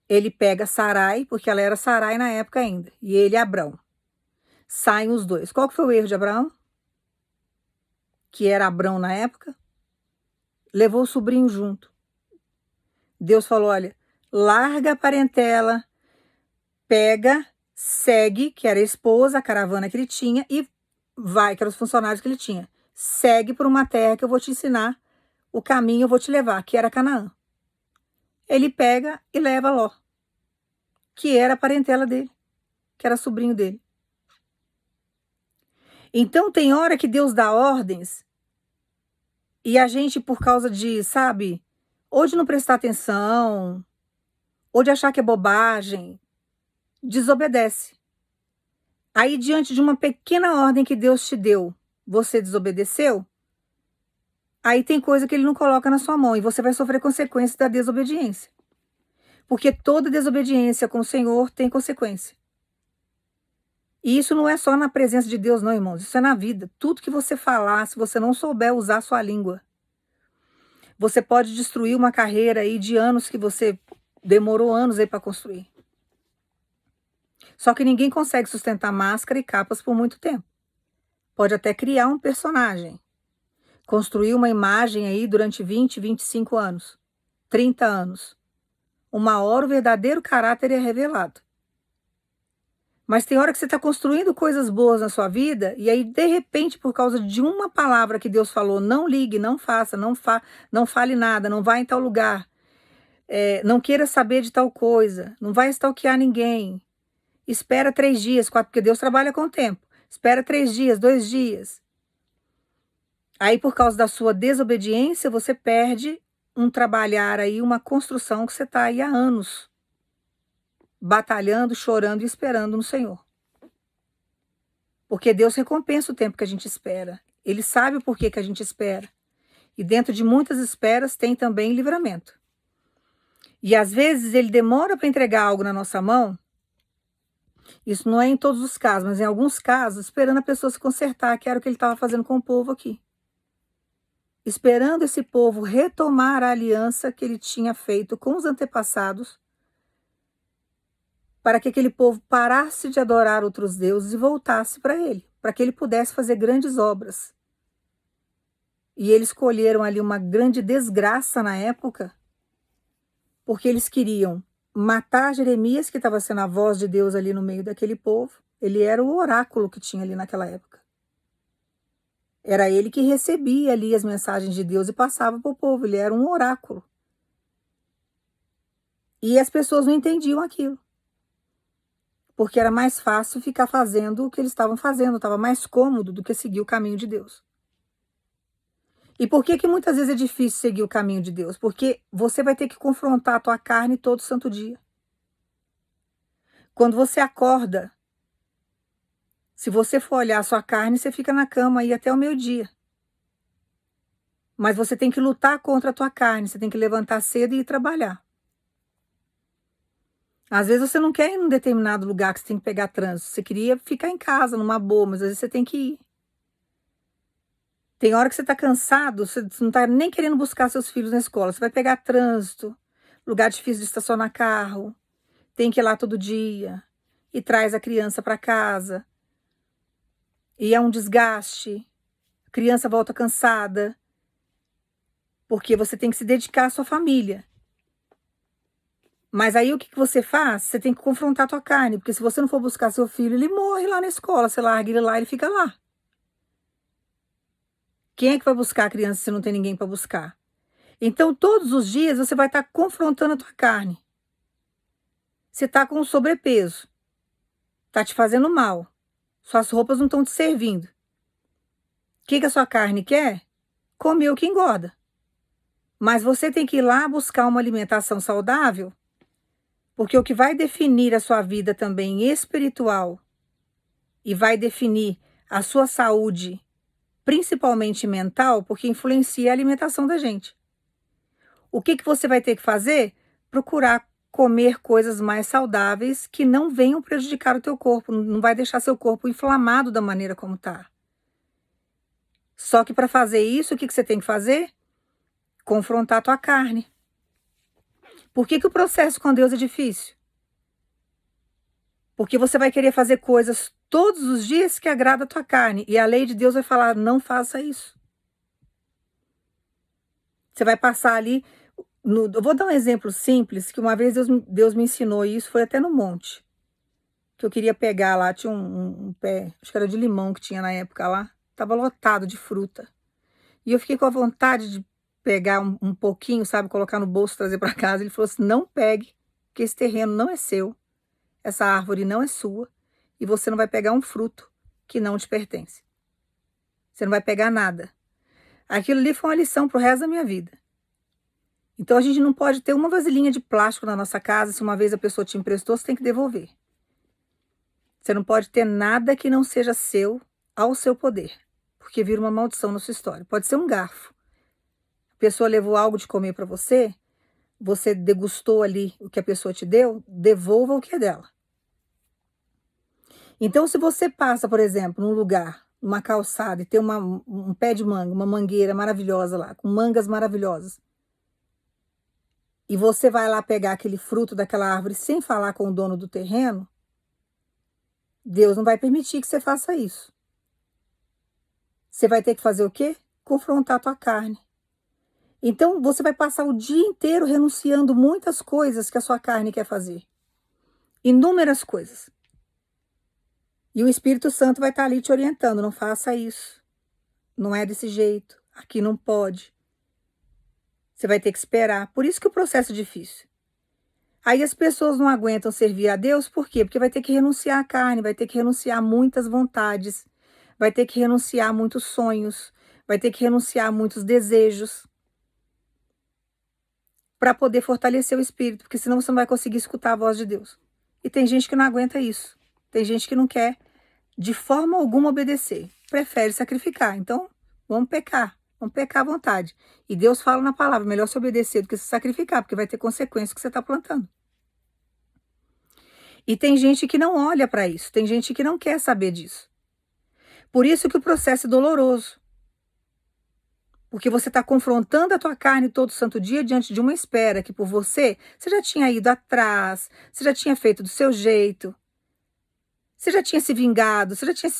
Ele pega Sarai, porque ela era Sarai na época ainda, e ele é Abrão. Saem os dois. Qual que foi o erro de Abraão? Que era Abrão na época? Levou o sobrinho junto. Deus falou: olha, larga a parentela, pega, segue, que era a esposa, a caravana que ele tinha, e vai, que eram os funcionários que ele tinha. Segue por uma terra que eu vou te ensinar, o caminho eu vou te levar, que era Canaã. Ele pega e leva Ló, que era a parentela dele, que era sobrinho dele. Então tem hora que Deus dá ordens e a gente, por causa de, sabe, ou de não prestar atenção, ou de achar que é bobagem, desobedece. Aí, diante de uma pequena ordem que Deus te deu, você desobedeceu, aí tem coisa que ele não coloca na sua mão e você vai sofrer consequências da desobediência. Porque toda desobediência com o Senhor tem consequência. E isso não é só na presença de Deus, não, irmãos. Isso é na vida. Tudo que você falar, se você não souber usar a sua língua, você pode destruir uma carreira aí de anos que você demorou anos aí para construir. Só que ninguém consegue sustentar máscara e capas por muito tempo. Pode até criar um personagem. Construir uma imagem aí durante 20, 25 anos. 30 anos. Uma hora o verdadeiro caráter é revelado. Mas tem hora que você está construindo coisas boas na sua vida e aí, de repente, por causa de uma palavra que Deus falou, não ligue, não faça, não fale nada, não vá em tal lugar, não queira saber de tal coisa, não vai stalkear ninguém. Espera 3 dias, 4, porque Deus trabalha com o tempo. Espera 3 dias, 2 dias. Aí, por causa da sua desobediência, você perde um trabalhar aí, uma construção que você está aí há anos batalhando, chorando e esperando no Senhor. Porque Deus recompensa o tempo que a gente espera. Ele sabe o porquê que a gente espera. E dentro de muitas esperas tem também livramento. E às vezes ele demora para entregar algo na nossa mão. Isso não é em todos os casos, mas em alguns casos, esperando a pessoa se consertar, que era o que ele estava fazendo com o povo aqui. Esperando esse povo retomar a aliança que ele tinha feito com os antepassados, para que aquele povo parasse de adorar outros deuses e voltasse para ele, para que ele pudesse fazer grandes obras. E eles escolheram ali uma grande desgraça na época, porque eles queriam matar Jeremias, que estava sendo a voz de Deus ali no meio daquele povo. Ele era o oráculo que tinha ali naquela época. Era ele que recebia ali as mensagens de Deus e passava para o povo. Ele era um oráculo. E as pessoas não entendiam aquilo. Porque era mais fácil ficar fazendo o que eles estavam fazendo. Estava mais cômodo do que seguir o caminho de Deus. E por que que muitas vezes é difícil seguir o caminho de Deus? Porque você vai ter que confrontar a tua carne todo santo dia. Quando você acorda, se você for olhar a sua carne, você fica na cama aí até o meio-dia. Mas você tem que lutar contra a tua carne, você tem que levantar cedo e ir trabalhar. Às vezes você não quer ir num determinado lugar que você tem que pegar trânsito, você queria ficar em casa, numa boa, mas às vezes você tem que ir. Tem hora que você está cansado, você não está nem querendo buscar seus filhos na escola, você vai pegar trânsito, lugar difícil de estacionar carro, tem que ir lá todo dia, e traz a criança para casa, e é um desgaste, a criança volta cansada, porque você tem que se dedicar à sua família. Mas aí o que você faz? Você tem que confrontar a tua carne, porque se você não for buscar seu filho, ele morre lá na escola, você larga ele lá, ele fica lá. Quem é que vai buscar a criança se não tem ninguém para buscar? Então, todos os dias você vai estar confrontando a tua carne. Você está com sobrepeso. Está te fazendo mal. Suas roupas não estão te servindo. O que a sua carne quer? Comer o que engorda. Mas você tem que ir lá buscar uma alimentação saudável Porque o que vai definir a sua vida também espiritual e vai definir a sua saúde, principalmente mental, porque influencia a alimentação da gente. O que você vai ter que fazer? Procurar comer coisas mais saudáveis que não venham prejudicar o teu corpo, não vai deixar seu corpo inflamado da maneira como está. Só que para fazer isso, o que você tem que fazer? Confrontar a tua carne. Por que o processo com Deus é difícil? Porque você vai querer fazer coisas todos os dias que agrada a tua carne. E a lei de Deus vai falar, não faça isso. Você vai passar ali. Eu vou dar um exemplo simples, que uma vez Deus me ensinou isso, foi até no monte. Que eu queria pegar lá, tinha um pé, acho que era de limão que tinha na época lá. Estava lotado de fruta. E eu fiquei com a vontade de pegar um pouquinho, sabe, colocar no bolso e trazer para casa. Ele falou assim, não pegue, porque esse terreno não é seu. Essa árvore não é sua. E você não vai pegar um fruto que não te pertence. Você não vai pegar nada. Aquilo ali foi uma lição para o resto da minha vida. Então a gente não pode ter uma vasilhinha de plástico na nossa casa. Se uma vez a pessoa te emprestou, você tem que devolver. Você não pode ter nada que não seja seu ao seu poder. Porque vira uma maldição na sua história. Pode ser um garfo. A pessoa levou algo de comer para você. Você degustou ali o que a pessoa te deu. Devolva o que é dela. Então, se você passa, por exemplo, num lugar, numa calçada, e tem um pé de manga, uma mangueira maravilhosa lá, com mangas maravilhosas, e você vai lá pegar aquele fruto daquela árvore sem falar com o dono do terreno, Deus não vai permitir que você faça isso. Você vai ter que fazer o quê? Confrontar a tua carne. Então, você vai passar o dia inteiro renunciando muitas coisas que a sua carne quer fazer. Inúmeras coisas. E o Espírito Santo vai estar ali te orientando, não faça isso. Não é desse jeito, aqui não pode. Você vai ter que esperar. Por isso que o processo é difícil. Aí as pessoas não aguentam servir a Deus, por quê? Porque vai ter que renunciar à carne, vai ter que renunciar a muitas vontades, vai ter que renunciar a muitos sonhos, vai ter que renunciar a muitos desejos para poder fortalecer o espírito, porque senão você não vai conseguir escutar a voz de Deus. E tem gente que não aguenta isso. Tem gente que não quer de forma alguma obedecer, prefere sacrificar. Então, vamos pecar à vontade. E Deus fala na palavra, melhor se obedecer do que se sacrificar, porque vai ter consequência que você está plantando. E tem gente que não olha para isso, tem gente que não quer saber disso. Por isso que o processo é doloroso. Porque você está confrontando a tua carne todo santo dia diante de uma espera que por você já tinha ido atrás, você já tinha feito do seu jeito, você já tinha se vingado, você já tinha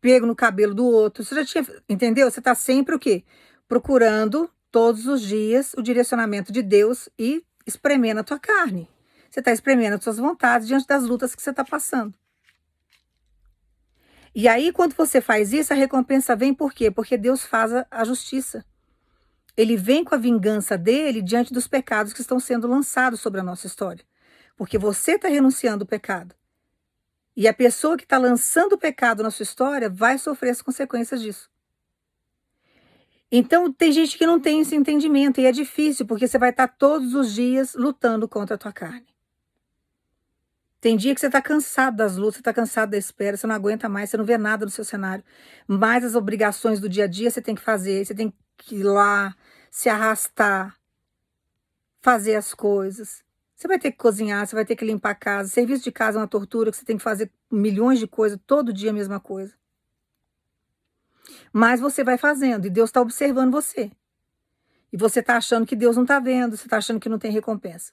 pego no cabelo do outro, você já tinha, entendeu? Você está sempre o quê? Procurando todos os dias o direcionamento de Deus e espremendo a tua carne. Você está espremendo as suas vontades diante das lutas que você está passando. E aí, quando você faz isso, a recompensa vem por quê? Porque Deus faz a justiça. Ele vem com a vingança dele diante dos pecados que estão sendo lançados sobre a nossa história. Porque você está renunciando o pecado. E a pessoa que está lançando o pecado na sua história vai sofrer as consequências disso. Então, tem gente que não tem esse entendimento e é difícil, porque você vai estar todos os dias lutando contra a tua carne. Tem dia que você está cansado das lutas, você está cansado da espera, você não aguenta mais, você não vê nada no seu cenário. Mas as obrigações do dia a dia você tem que fazer, você tem que ir lá, se arrastar, fazer as coisas. Você vai ter que cozinhar, você vai ter que limpar a casa. Serviço de casa é uma tortura, que você tem que fazer milhões de coisas, todo dia a mesma coisa. Mas você vai fazendo e Deus está observando você. E você está achando que Deus não está vendo, você está achando que não tem recompensa.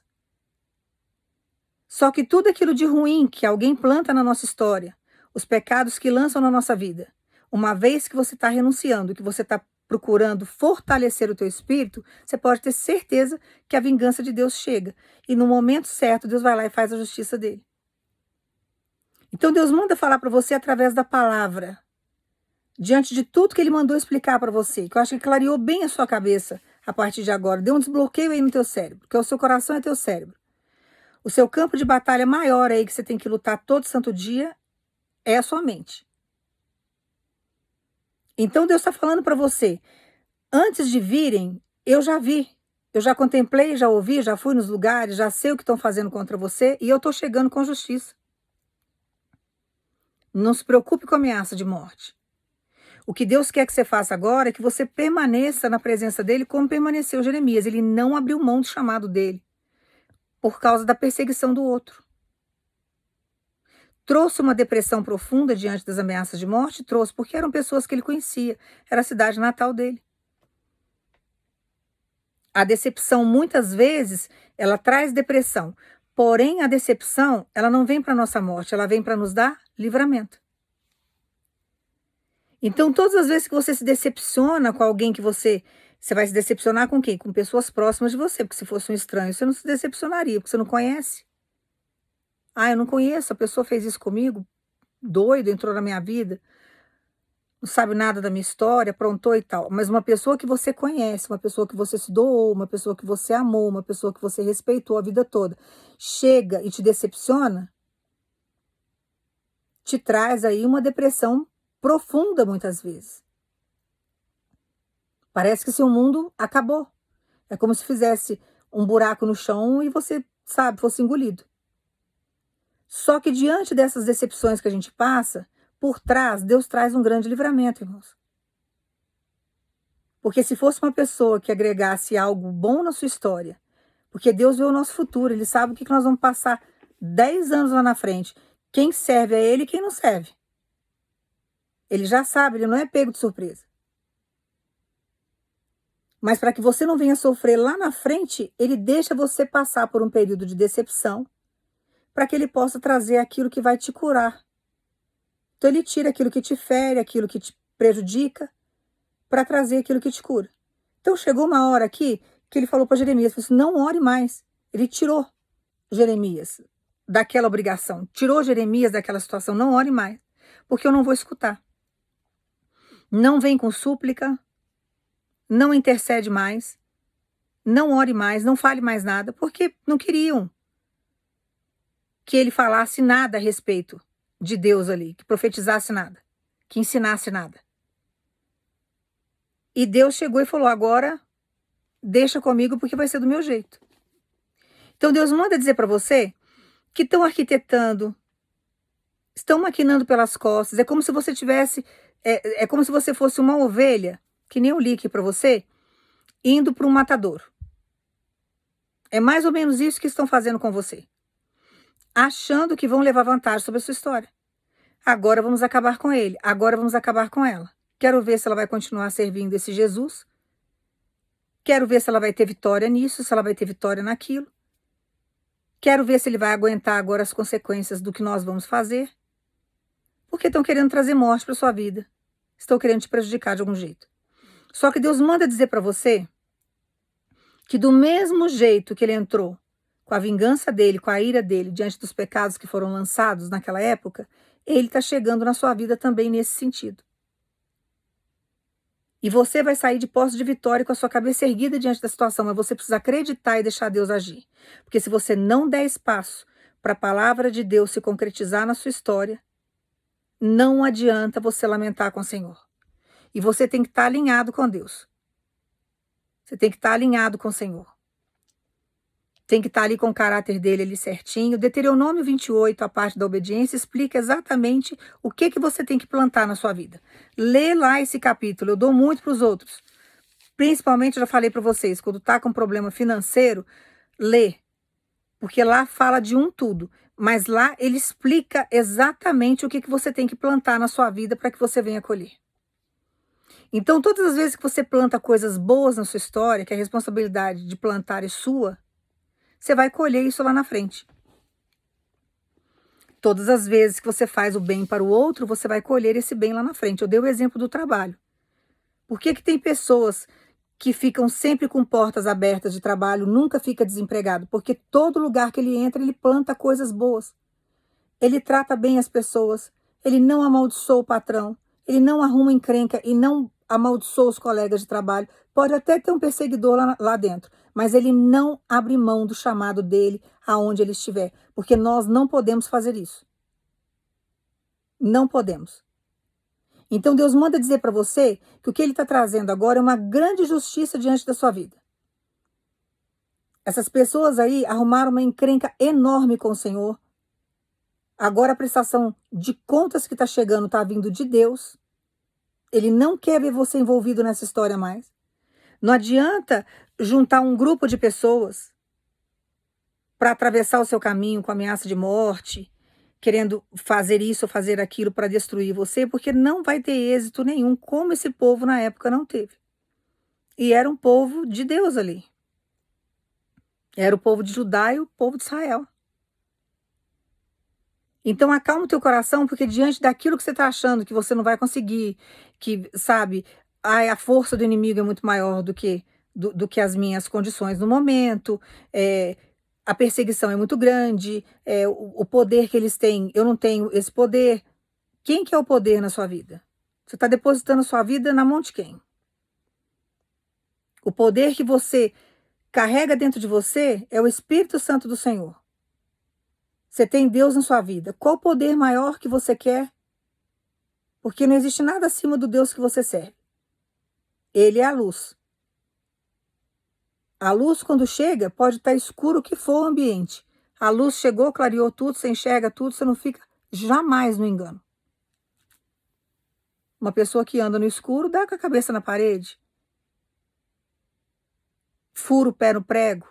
Só que tudo aquilo de ruim que alguém planta na nossa história, os pecados que lançam na nossa vida, uma vez que você está renunciando, que você está procurando fortalecer o teu espírito, você pode ter certeza que a vingança de Deus chega. E no momento certo, Deus vai lá e faz a justiça dele. Então Deus manda falar para você através da palavra. Diante de tudo que ele mandou explicar para você, que eu acho que clareou bem a sua cabeça a partir de agora. Deu um desbloqueio aí no teu cérebro, porque o seu coração é teu cérebro. O seu campo de batalha maior aí que você tem que lutar todo santo dia é a sua mente. Então Deus está falando para você, antes de virem, eu já vi. Eu já contemplei, já ouvi, já fui nos lugares, já sei o que estão fazendo contra você e eu estou chegando com justiça. Não se preocupe com a ameaça de morte. O que Deus quer que você faça agora é que você permaneça na presença dele como permaneceu Jeremias. Ele não abriu mão do chamado dele por causa da perseguição do outro. Trouxe uma depressão profunda diante das ameaças de morte? Trouxe, porque eram pessoas que ele conhecia. Era a cidade natal dele. A decepção, muitas vezes, ela traz depressão. Porém, a decepção, ela não vem para a nossa morte, ela vem para nos dar livramento. Então, todas as vezes que você se decepciona com alguém que você vai se decepcionar com quem? Com pessoas próximas de você, porque se fosse um estranho, você não se decepcionaria, porque você não conhece. Ah, eu não conheço, a pessoa fez isso comigo, doido, entrou na minha vida, não sabe nada da minha história, aprontou e tal. Mas uma pessoa que você conhece, uma pessoa que você se doou, uma pessoa que você amou, uma pessoa que você respeitou a vida toda, chega e te decepciona, te traz aí uma depressão profunda muitas vezes. Parece que seu mundo acabou. É como se fizesse um buraco no chão e você, sabe, fosse engolido. Só que diante dessas decepções que a gente passa, por trás, Deus traz um grande livramento, irmãos. Porque se fosse uma pessoa que agregasse algo bom na sua história, porque Deus vê o nosso futuro, Ele sabe o que nós vamos passar 10 anos lá na frente. Quem serve a Ele e quem não serve. Ele já sabe, Ele não é pego de surpresa. Mas para que você não venha sofrer lá na frente, Ele deixa você passar por um período de decepção, para que Ele possa trazer aquilo que vai te curar. Então Ele tira aquilo que te fere, aquilo que te prejudica, para trazer aquilo que te cura. Então chegou uma hora aqui que Ele falou para Jeremias, falou assim, não ore mais. Ele tirou Jeremias daquela obrigação, tirou Jeremias daquela situação, não ore mais, porque eu não vou escutar. Não vem com súplica, não intercede mais, não ore mais, não fale mais nada, porque não queriam que ele falasse nada a respeito de Deus ali, que profetizasse nada, que ensinasse nada. E Deus chegou e falou, agora deixa comigo porque vai ser do meu jeito. Então Deus manda dizer para você que estão arquitetando, estão maquinando pelas costas, é como se você tivesse, é como se você fosse uma ovelha, que nem eu li aqui para você, indo para um matadouro. É mais ou menos isso que estão fazendo com você. Achando que vão levar vantagem sobre a sua história. Agora vamos acabar com ele, agora vamos acabar com ela. Quero ver se ela vai continuar servindo esse Jesus. Quero ver se ela vai ter vitória nisso, se ela vai ter vitória naquilo. Quero ver se ele vai aguentar agora as consequências do que nós vamos fazer. Porque estão querendo trazer morte para sua vida. Estão querendo te prejudicar de algum jeito. Só que Deus manda dizer para você que do mesmo jeito que ele entrou com a vingança dele, com a ira dele, diante dos pecados que foram lançados naquela época, ele está chegando na sua vida também nesse sentido. E você vai sair de posse de vitória com a sua cabeça erguida diante da situação, mas você precisa acreditar e deixar Deus agir. Porque se você não der espaço para a palavra de Deus se concretizar na sua história, não adianta você lamentar com o Senhor. E você tem que estar alinhado com Deus. Você tem que estar alinhado com o Senhor. Tem que estar ali com o caráter dele ali certinho. Deuteronômio 28, a parte da obediência, explica exatamente o que você tem que plantar na sua vida. Lê lá esse capítulo, eu dou muito para os outros. Principalmente, eu já falei para vocês, quando está com problema financeiro, lê. Porque lá fala de um tudo. Mas lá ele explica exatamente o que você tem que plantar na sua vida para que você venha colher. Então, todas as vezes que você planta coisas boas na sua história, que a responsabilidade de plantar é sua, você vai colher isso lá na frente. Todas as vezes que você faz o bem para o outro, você vai colher esse bem lá na frente. Eu dei o exemplo do trabalho. Por que tem pessoas que ficam sempre com portas abertas de trabalho, nunca fica desempregado? Porque todo lugar que ele entra, ele planta coisas boas. Ele trata bem as pessoas, ele não amaldiçoa o patrão, ele não arruma encrenca e não amaldiçoa os colegas de trabalho. Pode até ter um perseguidor lá dentro, mas ele não abre mão do chamado dele aonde ele estiver, porque nós não podemos fazer isso. Não podemos. Então Deus manda dizer para você que o que ele está trazendo agora é uma grande justiça diante da sua vida. Essas pessoas aí arrumaram uma encrenca enorme com o Senhor. Agora a prestação de contas que está chegando está vindo de Deus. Ele não quer ver você envolvido nessa história mais. Não adianta juntar um grupo de pessoas para atravessar o seu caminho com ameaça de morte, querendo fazer isso ou fazer aquilo para destruir você, porque não vai ter êxito nenhum, como esse povo na época não teve. E era um povo de Deus ali. Era o povo de Judá e o povo de Israel. Então acalma o teu coração, porque diante daquilo que você está achando que você não vai conseguir, que, sabe, a força do inimigo é muito maior do que as minhas condições no momento, a perseguição é muito grande, o poder que eles têm, eu não tenho esse poder. Quem que é o poder na sua vida? Você está depositando a sua vida na mão de quem? O poder que você carrega dentro de você é o Espírito Santo do Senhor. Você tem Deus na sua vida. Qual poder maior que você quer? Porque não existe nada acima do Deus que você serve. Ele é a luz. A luz, quando chega, pode estar escuro o que for o ambiente. A luz chegou, clareou tudo, você enxerga tudo, você não fica jamais no engano. Uma pessoa que anda no escuro dá com a cabeça na parede, fura o pé no prego,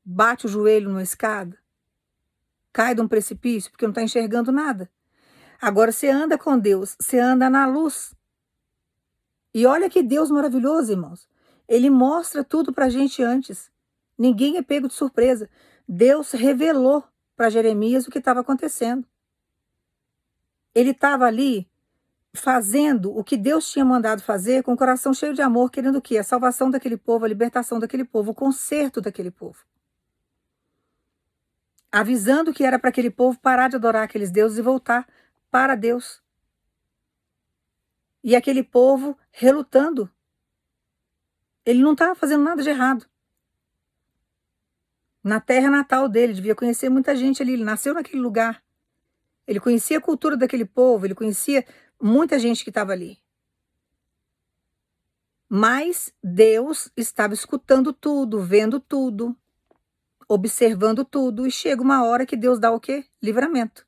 bate o joelho numa escada, cai de um precipício porque não está enxergando nada. Agora você anda com Deus, você anda na luz. E olha que Deus maravilhoso, irmãos. Ele mostra tudo para a gente antes. Ninguém é pego de surpresa. Deus revelou para Jeremias o que estava acontecendo. Ele estava ali fazendo o que Deus tinha mandado fazer com o coração cheio de amor, querendo o quê? A salvação daquele povo, a libertação daquele povo, o conserto daquele povo. Avisando que era para aquele povo parar de adorar aqueles deuses e voltar para Deus. E aquele povo relutando. Ele não estava fazendo nada de errado. Na terra natal dele, devia conhecer muita gente ali, ele nasceu naquele lugar. Ele conhecia a cultura daquele povo, ele conhecia muita gente que estava ali. Mas Deus estava escutando tudo, vendo tudo, observando tudo, e chega uma hora que Deus dá o quê? Livramento.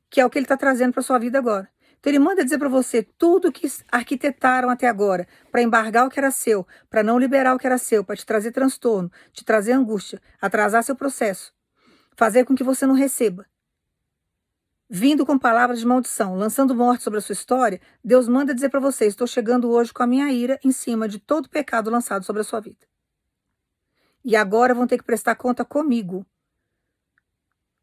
Que é o que ele está trazendo para sua vida agora. Então ele manda dizer para você tudo que arquitetaram até agora, para embargar o que era seu, para não liberar o que era seu, para te trazer transtorno, te trazer angústia, atrasar seu processo, fazer com que você não receba. Vindo com palavras de maldição, lançando morte sobre a sua história, Deus manda dizer para você, estou chegando hoje com a minha ira em cima de todo pecado lançado sobre a sua vida. E agora vão ter que prestar conta comigo.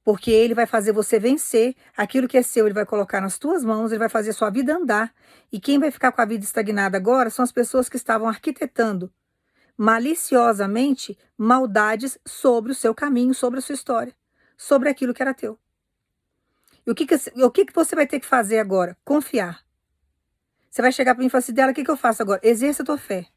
Porque ele vai fazer você vencer, aquilo que é seu ele vai colocar nas tuas mãos, ele vai fazer a sua vida andar, e quem vai ficar com a vida estagnada agora são as pessoas que estavam arquitetando maliciosamente maldades sobre o seu caminho, sobre a sua história, sobre aquilo que era teu. E o que você vai ter que fazer agora? Confiar. Você vai chegar para mim e falar assim, Dela, o que eu faço agora? Exerça a tua fé.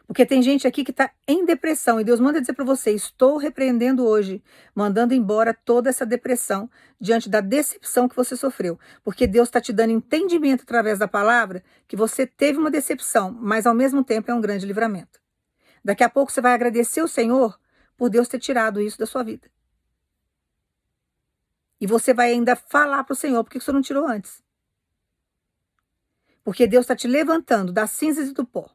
Porque tem gente aqui que está em depressão e Deus manda dizer para você, estou repreendendo hoje, mandando embora toda essa depressão diante da decepção que você sofreu. Porque Deus está te dando entendimento através da palavra que você teve uma decepção, mas ao mesmo tempo é um grande livramento. Daqui a pouco você vai agradecer o Senhor por Deus ter tirado isso da sua vida. E você vai ainda falar para o Senhor, por que você não tirou antes? Porque Deus está te levantando das cinzas e do pó.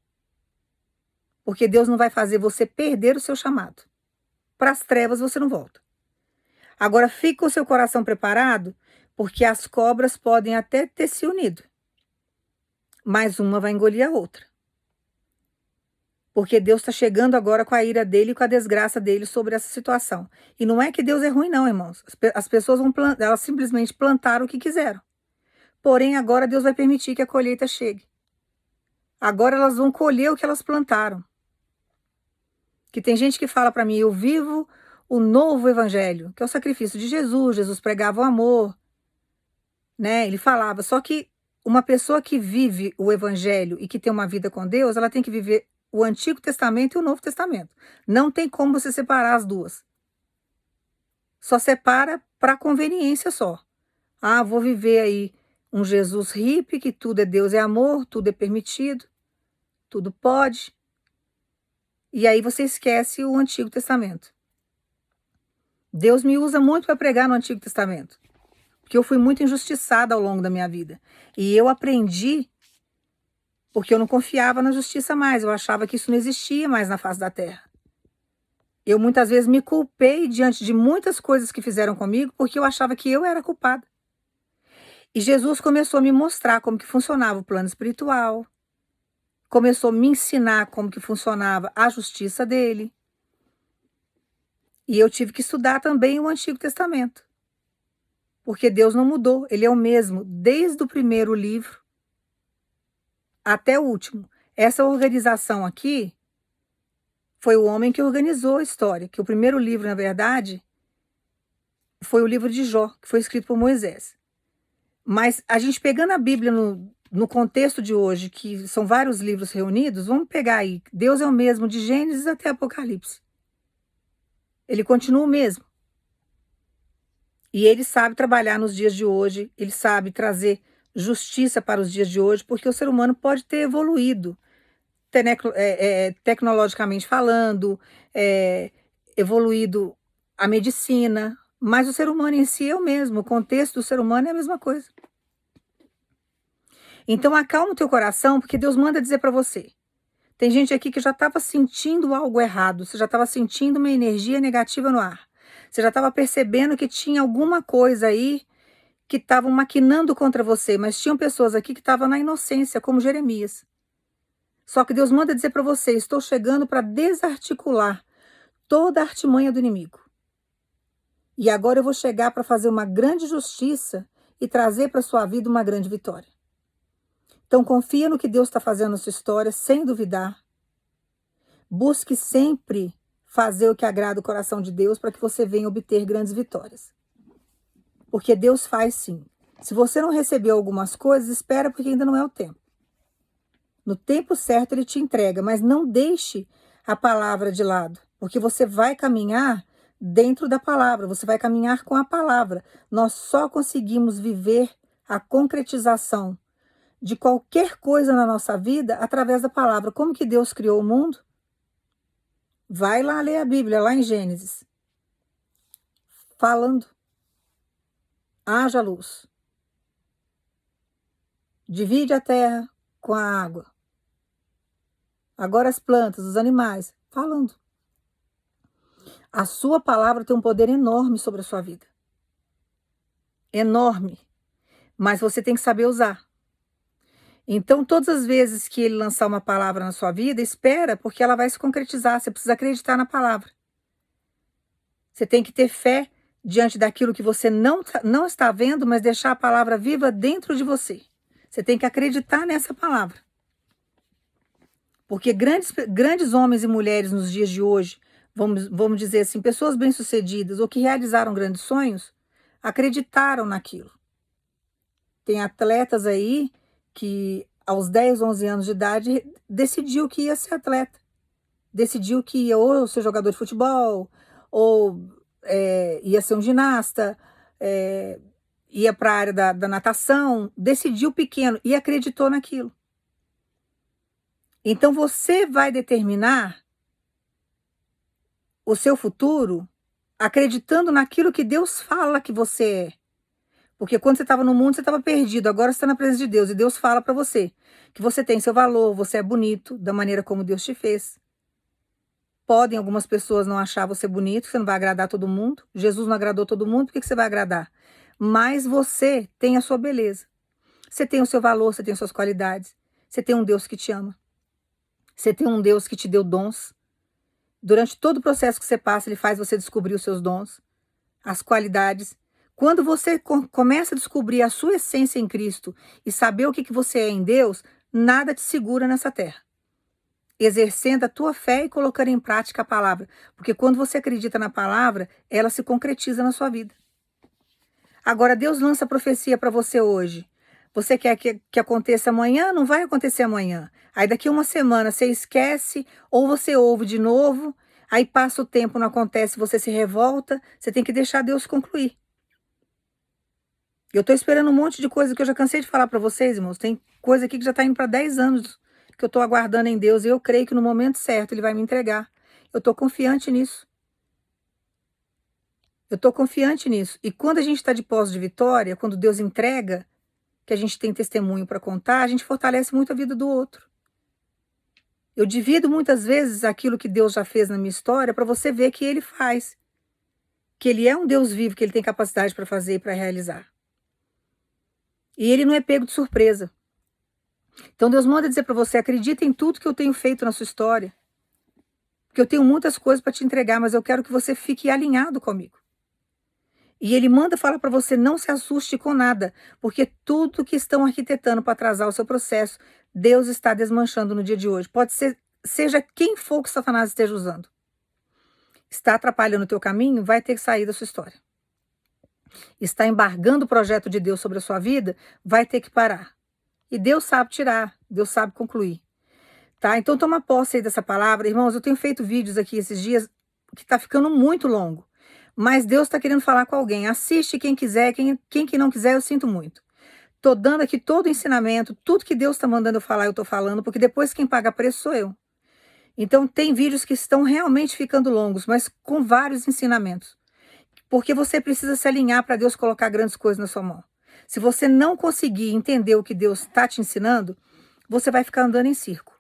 Porque Deus não vai fazer você perder o seu chamado. Para as trevas você não volta. Agora fique com o seu coração preparado, porque as cobras podem até ter se unido. Mas uma vai engolir a outra. Porque Deus está chegando agora com a ira dele e com a desgraça dele sobre essa situação. E não é que Deus é ruim não, irmãos. As pessoas elas simplesmente plantaram o que quiseram. Porém, agora Deus vai permitir que a colheita chegue. Agora elas vão colher o que elas plantaram. Que tem gente que fala para mim, eu vivo o novo evangelho, que é o sacrifício de Jesus. Jesus pregava o amor, né? Ele falava, só que uma pessoa que vive o evangelho e que tem uma vida com Deus, ela tem que viver o Antigo Testamento e o Novo Testamento. Não tem como você separar as duas. Só separa para conveniência só. Ah, vou viver aí um Jesus hippie, que tudo é Deus é amor, tudo é permitido, tudo pode. e aí você esquece o Antigo Testamento. Deus me usa muito para pregar no Antigo Testamento, porque eu fui muito injustiçada ao longo da minha vida. E eu aprendi porque eu não confiava na justiça mais, eu achava que isso não existia mais na face da terra. Eu muitas vezes me culpei diante de muitas coisas que fizeram comigo, porque eu achava que eu era culpada. E Jesus começou a me mostrar como que funcionava o plano espiritual, começou a me ensinar como que funcionava a justiça dele. E eu tive que estudar também o Antigo Testamento, porque Deus não mudou, ele é o mesmo desde o primeiro livro até o último. Essa organização aqui foi o homem que organizou a história, que o primeiro livro, na verdade, foi o livro de Jó, que foi escrito por Moisés. Mas a gente pegando a Bíblia no contexto de hoje, que são vários livros reunidos, vamos pegar aí, Deus é o mesmo de Gênesis até Apocalipse. Ele continua o mesmo. E ele sabe trabalhar nos dias de hoje, ele sabe trazer justiça para os dias de hoje, porque o ser humano pode ter evoluído, tecnologicamente falando, evoluído a medicina, mas o ser humano em si é o mesmo, o contexto do ser humano é a mesma coisa. Então acalma o teu coração, porque Deus manda dizer para você. Tem gente aqui que já estava sentindo algo errado, você já estava sentindo uma energia negativa no ar. Você já estava percebendo que tinha alguma coisa aí que estavam maquinando contra você, mas tinham pessoas aqui que estavam na inocência, como Jeremias. Só que Deus manda dizer para você, estou chegando para desarticular toda a artimanha do inimigo. E agora eu vou chegar para fazer uma grande justiça e trazer para sua vida uma grande vitória. Então confia no que Deus está fazendo na sua história, sem duvidar. Busque sempre fazer o que agrada o coração de Deus para que você venha obter grandes vitórias. Porque Deus faz sim. Se você não recebeu algumas coisas, espera porque ainda não é o tempo. No tempo certo ele te entrega, mas não deixe a palavra de lado, porque você vai caminhar dentro da palavra, você vai caminhar com a palavra. Nós só conseguimos viver a concretização de qualquer coisa na nossa vida através da palavra. Como que Deus criou o mundo? Vai lá ler a Bíblia, lá em Gênesis. Falando. Haja luz. Divide a terra com a água. Agora as plantas, os animais. Falando. A sua palavra tem um poder enorme sobre a sua vida. Enorme. Mas você tem que saber usar. Então, todas as vezes que ele lançar uma palavra na sua vida, espera, porque ela vai se concretizar. Você precisa acreditar na palavra. Você tem que ter fé diante daquilo que você não está vendo, mas deixar a palavra viva dentro de você. Você tem que acreditar nessa palavra. Porque grandes homens e mulheres nos dias de hoje, vamos dizer assim, pessoas bem-sucedidas ou que realizaram grandes sonhos, acreditaram naquilo. Tem atletas aí que aos 10, 11 anos de idade decidiu que ia ser atleta. Decidiu que ia ou ser jogador de futebol, ou ia ser um ginasta, ia para a área da natação, decidiu pequeno e acreditou naquilo. Então você vai determinar o seu futuro acreditando naquilo que Deus fala que você é. Porque quando você estava no mundo, você estava perdido. Agora você está na presença de Deus. E Deus fala para você que você tem seu valor, você é bonito da maneira como Deus te fez. Podem algumas pessoas não achar você bonito, você não vai agradar todo mundo. Jesus não agradou todo mundo, por que você vai agradar? Mas você tem a sua beleza. Você tem o seu valor, você tem as suas qualidades. Você tem um Deus que te ama. Você tem um Deus que te deu dons. Durante todo o processo que você passa, ele faz você descobrir os seus dons, as qualidades. Quando você começa a descobrir a sua essência em Cristo e saber o que você é em Deus, nada te segura nessa terra. Exercendo a tua fé e colocando em prática a palavra. Porque quando você acredita na palavra, ela se concretiza na sua vida. Agora, Deus lança profecia para você hoje. Você quer que aconteça amanhã? Não vai acontecer amanhã. Aí daqui uma semana você esquece ou você ouve de novo. Aí passa o tempo, não acontece, você se revolta. Você tem que deixar Deus concluir. Eu estou esperando um monte de coisa que eu já cansei de falar para vocês, irmãos. Tem coisa aqui que já está indo para 10 anos porque eu estou aguardando em Deus e eu creio que no momento certo Ele vai me entregar. Eu estou confiante nisso. Eu estou confiante nisso. E quando a gente está de posse de vitória, quando Deus entrega, que a gente tem testemunho para contar, a gente fortalece muito a vida do outro. Eu divido muitas vezes aquilo que Deus já fez na minha história para você ver que Ele faz. Que Ele é um Deus vivo, que Ele tem capacidade para fazer e para realizar. E Ele não é pego de surpresa. Então Deus manda dizer para você, acredita em tudo que eu tenho feito na sua história. Porque eu tenho muitas coisas para te entregar, mas eu quero que você fique alinhado comigo. E Ele manda falar para você, não se assuste com nada, porque tudo que estão arquitetando para atrasar o seu processo, Deus está desmanchando no dia de hoje. Pode ser, seja quem for que Satanás esteja usando. Está atrapalhando o teu caminho, vai ter que sair da sua história. Está embargando o projeto de Deus sobre a sua vida, vai ter que parar. E Deus sabe tirar, Deus sabe concluir. Tá? Então toma posse aí dessa palavra. Irmãos, eu tenho feito vídeos aqui esses dias que está ficando muito longo. Mas Deus está querendo falar com alguém. Assiste quem quiser, quem que não quiser, eu sinto muito. Estou dando aqui todo o ensinamento, tudo que Deus está mandando eu falar, eu estou falando, porque depois quem paga preço sou eu. Então tem vídeos que estão realmente ficando longos, mas com vários ensinamentos. Porque você precisa se alinhar para Deus colocar grandes coisas na sua mão. Se você não conseguir entender o que Deus está te ensinando, você vai ficar andando em círculo.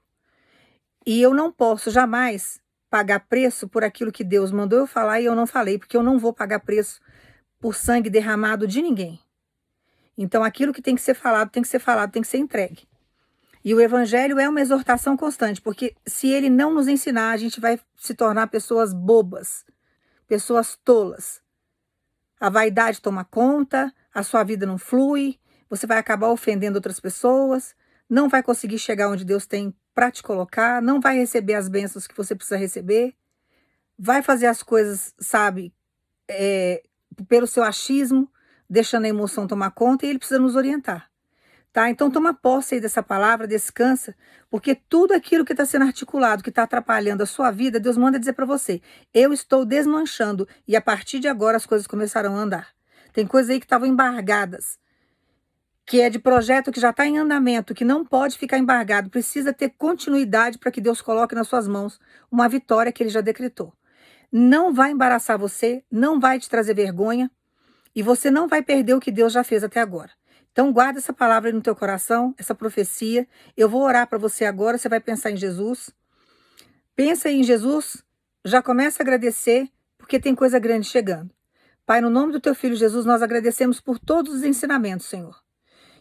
E eu não posso jamais pagar preço por aquilo que Deus mandou eu falar e eu não falei, porque eu não vou pagar preço por sangue derramado de ninguém. Então aquilo que tem que ser falado, tem que ser falado, tem que ser entregue. E o evangelho é uma exortação constante, porque se ele não nos ensinar, a gente vai se tornar pessoas bobas, pessoas tolas. A vaidade toma conta, a sua vida não flui, você vai acabar ofendendo outras pessoas, não vai conseguir chegar onde Deus tem para te colocar, não vai receber as bênçãos que você precisa receber, vai fazer as coisas, sabe, pelo seu achismo, deixando a emoção tomar conta, e Ele precisa nos orientar. Tá? Então toma posse aí dessa palavra, descansa, porque tudo aquilo que está sendo articulado, que está atrapalhando a sua vida, Deus manda dizer para você, eu estou desmanchando e a partir de agora as coisas começarão a andar. Tem coisas aí que estavam embargadas, que é de projeto que já está em andamento, que não pode ficar embargado, precisa ter continuidade para que Deus coloque nas suas mãos uma vitória que Ele já decretou. Não vai embaraçar você, não vai te trazer vergonha e você não vai perder o que Deus já fez até agora. Então guarda essa palavra aí no teu coração, essa profecia. Eu vou orar para você agora, você vai pensar em Jesus. Pensa aí em Jesus, já começa a agradecer, porque tem coisa grande chegando. Pai, no nome do teu filho Jesus, nós agradecemos por todos os ensinamentos, Senhor.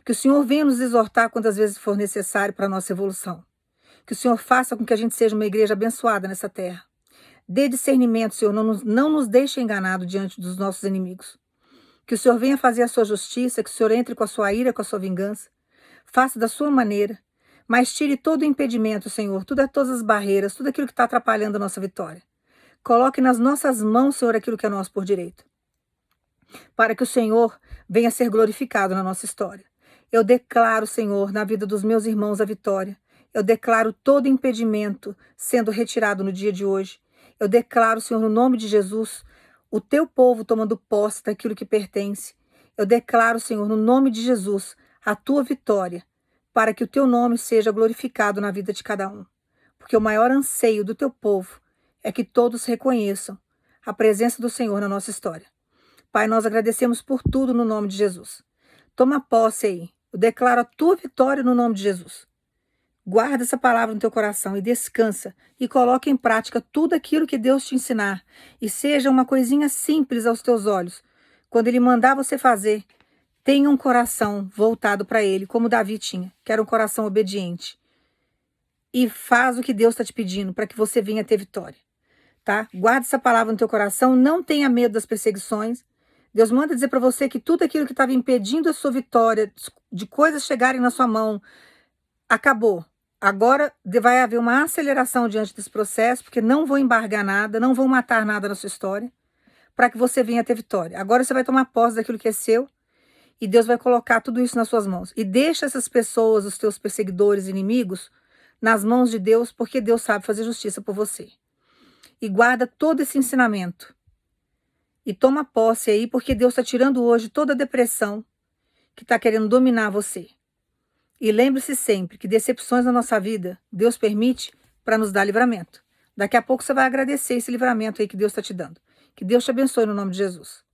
Que o Senhor venha nos exortar quantas vezes for necessário para a nossa evolução. Que o Senhor faça com que a gente seja uma igreja abençoada nessa terra. Dê discernimento, Senhor, não nos deixe enganado diante dos nossos inimigos. Que o Senhor venha fazer a sua justiça, que o Senhor entre com a sua ira, com a sua vingança. Faça da sua maneira, mas tire todo o impedimento, Senhor, todas as barreiras, tudo aquilo que está atrapalhando a nossa vitória. Coloque nas nossas mãos, Senhor, aquilo que é nosso por direito. Para que o Senhor venha ser glorificado na nossa história. Eu declaro, Senhor, na vida dos meus irmãos a vitória. Eu declaro todo impedimento sendo retirado no dia de hoje. Eu declaro, Senhor, no nome de Jesus, o teu povo tomando posse daquilo que pertence. Eu declaro, Senhor, no nome de Jesus, a tua vitória, para que o teu nome seja glorificado na vida de cada um. Porque o maior anseio do teu povo é que todos reconheçam a presença do Senhor na nossa história. Pai, nós agradecemos por tudo no nome de Jesus. Toma posse aí. Eu declaro a tua vitória no nome de Jesus. Guarda essa palavra no teu coração e descansa e coloca em prática tudo aquilo que Deus te ensinar. E seja uma coisinha simples aos teus olhos. Quando Ele mandar você fazer, tenha um coração voltado para Ele, como Davi tinha, que era um coração obediente. E faz o que Deus está te pedindo para que você venha ter vitória. Tá? Guarda essa palavra no teu coração, não tenha medo das perseguições. Deus manda dizer para você que tudo aquilo que estava impedindo a sua vitória, de coisas chegarem na sua mão, acabou. Agora vai haver uma aceleração diante desse processo, porque não vão embargar nada, não vão matar nada na sua história, para que você venha ter vitória. Agora você vai tomar posse daquilo que é seu, e Deus vai colocar tudo isso nas suas mãos. E deixa essas pessoas, os teus perseguidores, inimigos, nas mãos de Deus, porque Deus sabe fazer justiça por você. E guarda todo esse ensinamento. E toma posse aí, porque Deus está tirando hoje toda a depressão que está querendo dominar você. E lembre-se sempre que decepções na nossa vida, Deus permite para nos dar livramento. Daqui a pouco você vai agradecer esse livramento aí que Deus está te dando. Que Deus te abençoe no nome de Jesus.